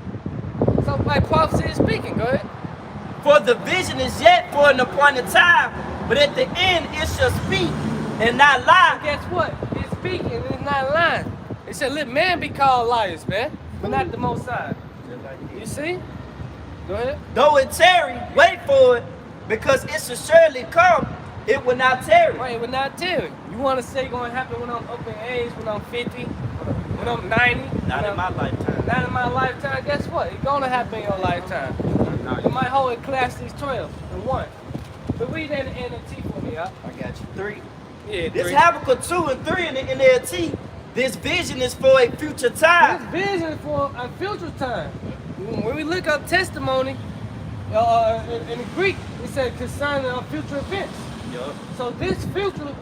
So like prophecy is speaking, go ahead. For the vision is yet for an appointed time, but at the end it shall speak and not And lie. guess what? It's speaking and it's not lying. It said let man be called liars, man, but not the Most High. You see? Go ahead. Though it tarry, wait for it, because it shall surely come, it will not tarry. Right, but not telling. You want to say going to happen when I'm up in age, when I'm 50, when I'm 90? Not when in my lifetime. Not in my lifetime. Guess what? It's going to happen in your lifetime. You might hold Ecclesiastes 12 and 1. But read that in the NLT for me, huh? I got you. 3. Yeah, This 3. Habakkuk 2 and 3 in the NLT. This vision is for a future time. This vision is for a future time. When we look up testimony, in the Greek, it said concerning future events. Yup. So this future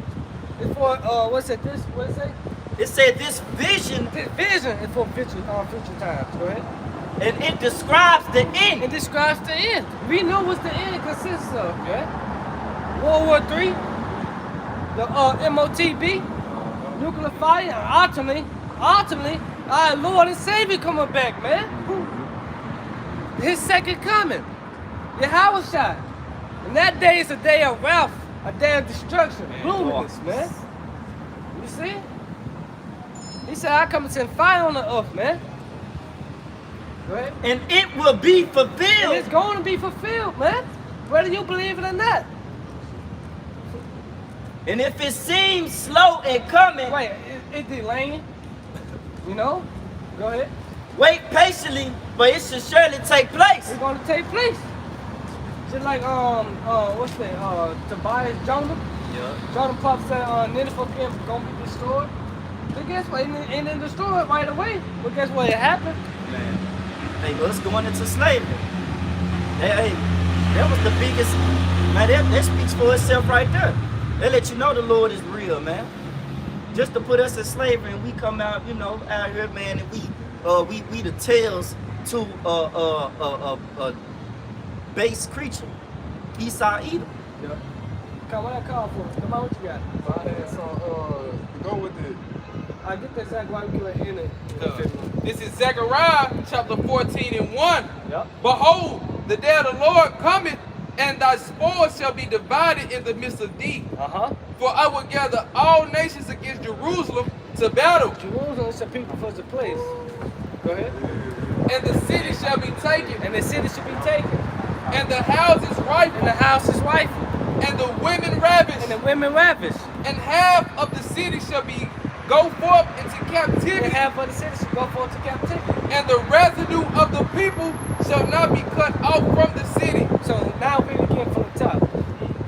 is for, what's it, this, what it say? It said this vision, This vision is for future times, go ahead. and it describes the end. It describes the end. We know what the end consists of, yeah? World War III, the MOTB, nuclear fire, and ultimately, our Lord and Savior coming back, man. His second coming, Yahushua. And that day is a day of wrath, a day of destruction, gloominess, man. You see? He said, I come to send fire on the earth, man. Go ahead. And it will be And fulfilled. it's going to be fulfilled, man. Whether you believe it or not. And if it seems slow in coming, Wait, it delaying. You know? Go ahead. wait patiently, but it should surely take place. It's going to take place. Just like what's that? Tobias Jonah. Yeah. Jonah prophesied Nineveh camp gonna be destroyed. But guess what? It didn't destroy it right away. But guess what? It happened. Man. Hey, us going into slavery. Hey, that was the biggest. Man, that speaks for itself right there. They let you know the Lord is real, man. Just to put us in slavery and we come out, you know, out here, man, and we the tails to a base creature, Esau Edom. Yeah. Come on, what I call for? Come on, what you got? I had some, go with it. I get that Zach while we get in it. This is Zechariah chapter 14 and 1. Yep. Behold, the day of the Lord cometh, and thy spoils shall be divided in the midst of thee. Uh-huh. For I will gather all nations against Jerusalem to battle, Jerusalem is a people for the place. Go ahead. and the city shall be taken, And the city should be taken. and the houses And the rifled, house is rifled. and the women ravished, And the women ravished. and half of the city shall be go forth into And captivity, half of the city should go forth to captivity. and the residue of the people shall not be cut off from the city. So now we begin from the top.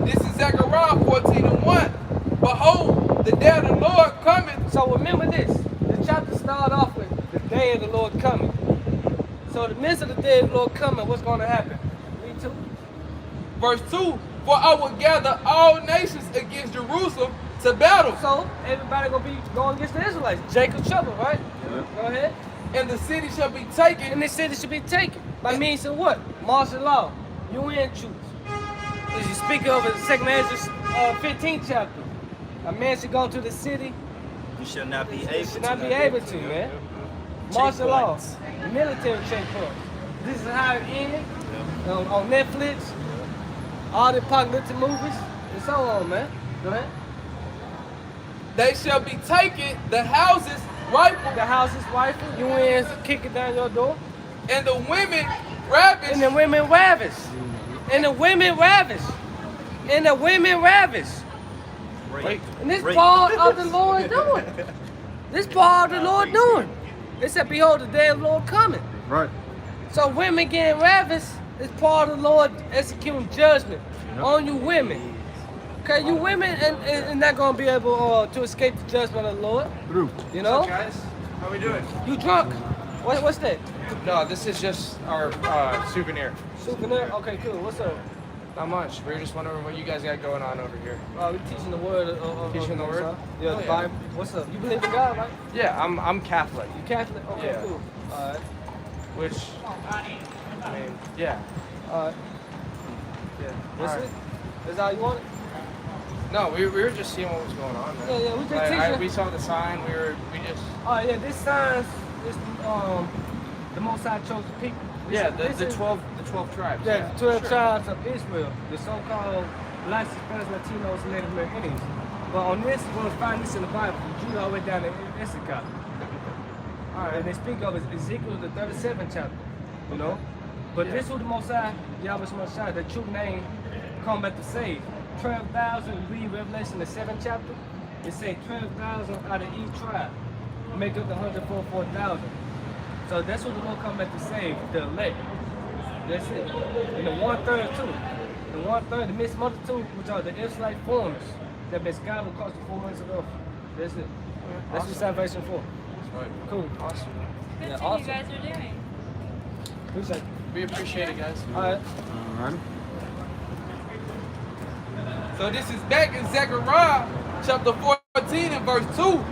This is Zechariah 14 and 1. Behold, the day of the Lord cometh. So remember this. The chapter started off with the day of the Lord coming. So in the midst of the day of the Lord coming, what's going to happen? Read 2. Verse 2. For I will gather all nations against Jerusalem to battle, So everybody gonna be going against the Israelites. Jacob's trouble, right? Yeah. Go ahead. and the city shall be taken, And the city should be taken by means of what? Martial law, UN troops. As you speak of in 2nd Ezra 15th chapter, A man should go to the city. You shall not be able You to. should not be able to, man. Martial law, Checkpoints. military checkpoints. This is how it ended on Netflix. All the apocalyptic movies and so on, man. Go ahead. They shall be taken, the houses rifled, The house is rifled. UN's kicking down your door. and the women ravished. And the women ravished. And the women ravished. And the women ravished. Rape. And this Rape. part of the Lord doing. This part of the Lord doing. It said, behold, the day of the Lord coming. Right. So women getting ravished is part of the Lord executing judgment on you women. Okay, you women and not gonna be able to escape the judgment of the Lord. Through. You know? Guys, how we doing? You drunk. What's that? No, this is just our souvenir. Souvenir? Okay, cool. What's up? Not much. We were just wondering what you guys got going on over here. We teaching the word of Teaching the word? Yeah, Oh, the yeah. Bible. What's up? You believe in God, right? Yeah, I'm Catholic. You Catholic? Okay, Yeah. cool. Alright. Which, I mean, yeah. Alright. Yeah. That's Alright. it? That's all you wanted? No, we were just seeing what was going on, man. Yeah, we just Like, teaching. we saw the sign. We just. Oh yeah, this sign is the Most High chosen people. Yeah, This the is- 12 tribes. Yeah, the 12 sure. tribes of Israel, the so-called blacks, Hispanics, Latinos, and Native American Indians. But on this, we'll find this in the Bible, from Judah all the way down to Issachar. All right, and they speak of Ezekiel, the 37th chapter, you know? But this was the Most High, Yahweh Shemashah, the true name, come back to save. 12,000, read Revelation, the 7th chapter, it say 12,000 out of each tribe, make up the 144,000. So that's what the Lord come back to save, the elect. That's it. And the 1/3 too. The 1/3, the mixed multitude, which are the Israelite foreigners that been scattered across the 4 winds of the earth. That's it. That's what salvation for. Right. Cool. Awesome. Good Yeah, thing awesome. you guys are doing. Appreciate it. We appreciate it, guys. All right. Alright. So this is back in Zechariah chapter 14 and verse 2.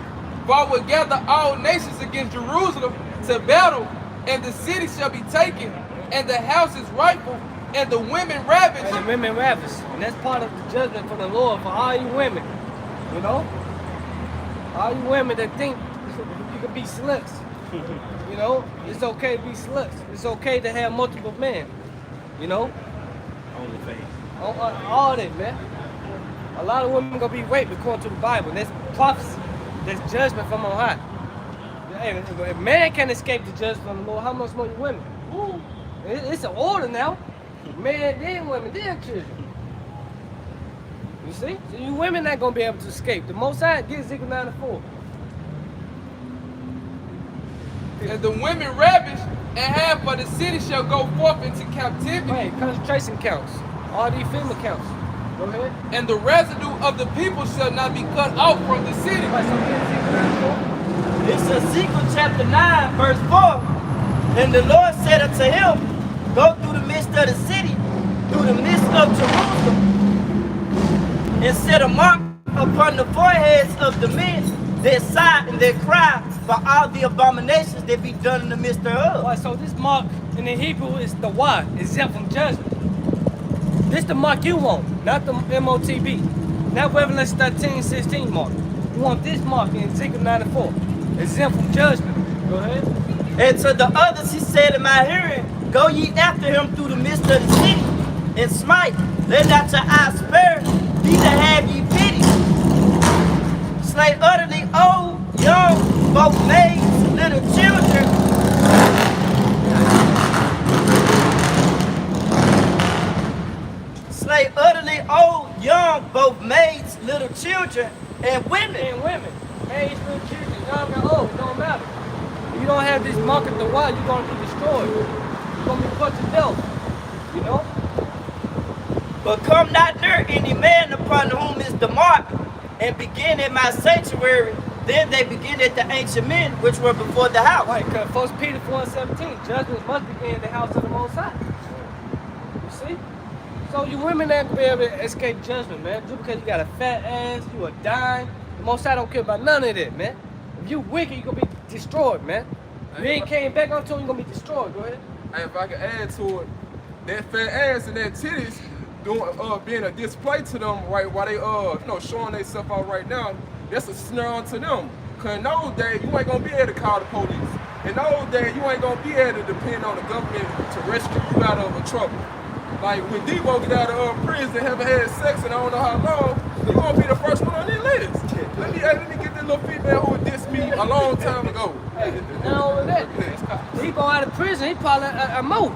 For I will gather all nations against Jerusalem to battle, and the city shall be taken, and the houses rifled, and the women ravished. And the women ravished. And that's part of the judgment from the Lord for all you women. You know? All you women that think you can be sluts. You know? It's okay to be sluts. It's okay to have multiple men. You know? Only faith. All that, man. A lot of women gonna be raped according to the Bible. That's prophecy. That's judgment from on high. Hey, if man can't escape the judgment of the Lord, how much more you women? Woo. It's an order now. Man, then women, then children. You see? So you women not gonna be able to escape. The Most High, get Ezekiel 9:4. And the women ravished, and half of the city shall go forth into captivity, Right, concentration camps. All these female camps. Go ahead. and the residue of the people shall not be cut off from the city. Right, so get Ezekiel 9:4. It's Ezekiel chapter 9, verse 4. And the Lord said unto him, go through the midst of the city, through the midst of Jerusalem, and set a mark upon the foreheads of the men that sigh and that cry for all the abominations that be done in the midst thereof. Right, so this mark in the Hebrew is the Y, exempt from judgment. This the mark you want, not the MOTB, not Revelation 13:16 mark. You want this mark in Ezekiel 9:4, exempt from judgment. Go ahead. And to the others he said in my hearing, go ye after him through the midst of the city, and smite, let not your eyes spare, neither have ye pity. Slay utterly old, young, both maids, little children. Slay utterly old, young, both maids, little children, and women. And women, age, little children, young and old, it don't matter. If you don't have this mark at the Y, you're gonna be destroyed. You're gonna be put to death. You know? But come not near any man upon whom is the mark, and begin at my sanctuary. Then they begin at the ancient men which were before the house. Right, because 1 Peter 4:17, judgment must begin in the house of the Most High. You see? So you women ain't gonna be able to escape judgment, man. Just because you got a fat ass, you a dime, the Most High don't care about none of that, man. If you wicked, you gonna be destroyed, man. If you ain't came back onto him, you gonna be destroyed. Go ahead. And if I can add to it, that fat ass and that titties doing being a display to them, right? While they showing themselves out right now, that's a snare unto them. Cause in those days you ain't gonna be able to call the police. In those days you ain't gonna be able to depend on the government to rescue you out of a trouble. Like when Debo get out of prison, haven't had sex in I don't know how long, you gonna be the first one on their list. Let me get this little female who dissed me a long time ago. Not only that, Debo out of prison, he probably a mo.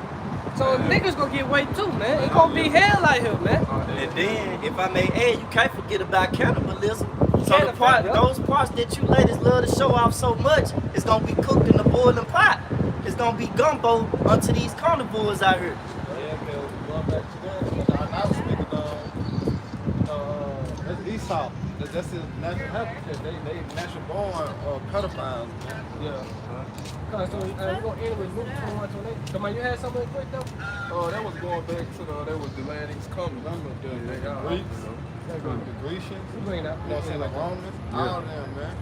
So niggas gonna get weight too, man. It gonna be hell out here, man. And then, if I may add, you can't forget about cannibalism. So Can't afford it, those parts that you ladies love to show off so much, it's gonna be cooked in the boiling pot. It's gonna be gumbo unto these carnivores out here. Yeah, because going back to that, I was speaking that's Esau. That's his natural habitat. They natural born pedophiles, man. Yeah. So we're gonna end with Luke 21:28. Come on, you had something quick though? That was going back to that was the land he's coming. Remember the Greeks, the Grecians, You bring it up. you know what I'm saying, the Romans, all of them, man.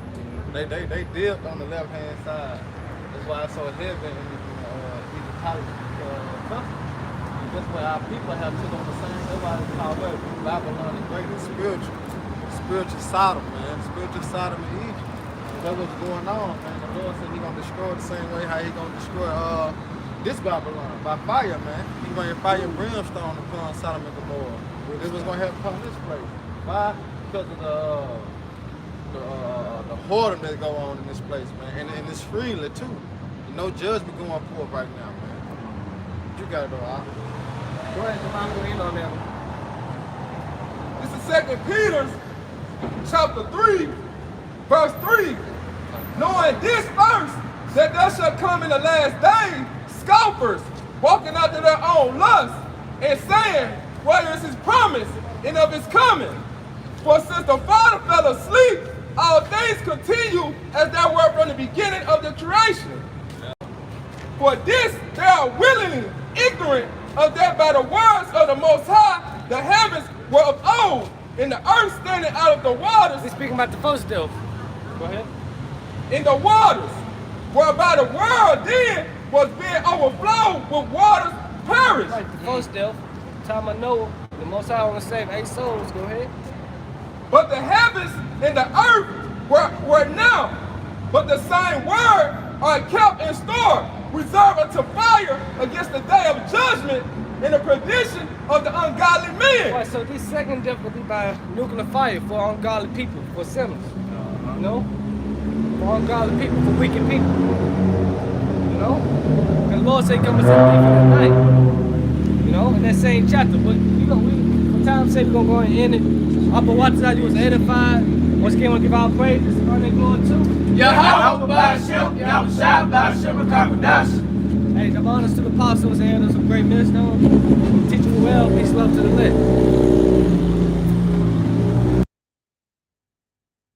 They lived on the left hand side. That's why it's so heavy in these Italian countries. That's why our people have took on the same. That's why it's called Babylon the Great. It's spiritual Sodom, man. Spiritual Sodom in Egypt. That's what's going on, man. The Lord said He's gonna destroy the same way how He gonna destroy this Babylon by fire, man. He gonna fire and brimstone upon Sodom and Gomorrah. It was gonna happen upon this place. Why? Because of the whoredom that go on in this place, man, and it's freely too. No judgment going forth right now, man. You got it, though. Go ahead, Devon, go in on that. This is 2 Peter chapter 3, verse 3. Knowing this first, that there shall come in the last days scoffers, walking after their own lust, and saying, where is his promise and of his coming? For since the Father fell asleep, all things continue as they were from the beginning of the creation. For this they are willingly ignorant of that by the words of the Most High, the heavens were of old, and the earth standing out of the waters. He's speaking about the first deal. Go ahead. In the waters, whereby the world then was being overflowed with waters perished. Right, the first deal. Time of Noah, the Most High want to save 8 souls. Go ahead. But the heavens and the earth were now, but the same word are kept in store, reserved unto fire against the day of judgment and the perdition of the ungodly men. Right, so this second death will be by nuclear fire for ungodly people, for sinners. You know? For ungodly people, for wicked people. You know? And the Lord said, come and set thief in the night. You know, in that same chapter. But, you know, for time's sake, we're going to go ahead and end it. Upper watches out, you was edified. Once again, want to give our praises. Honor and glory too. Yahweh Ba'Shem, Yahweh Shai Ba'Shem, Kakadash. Hey, the honors to the apostles and elders of great wisdom, teaching well.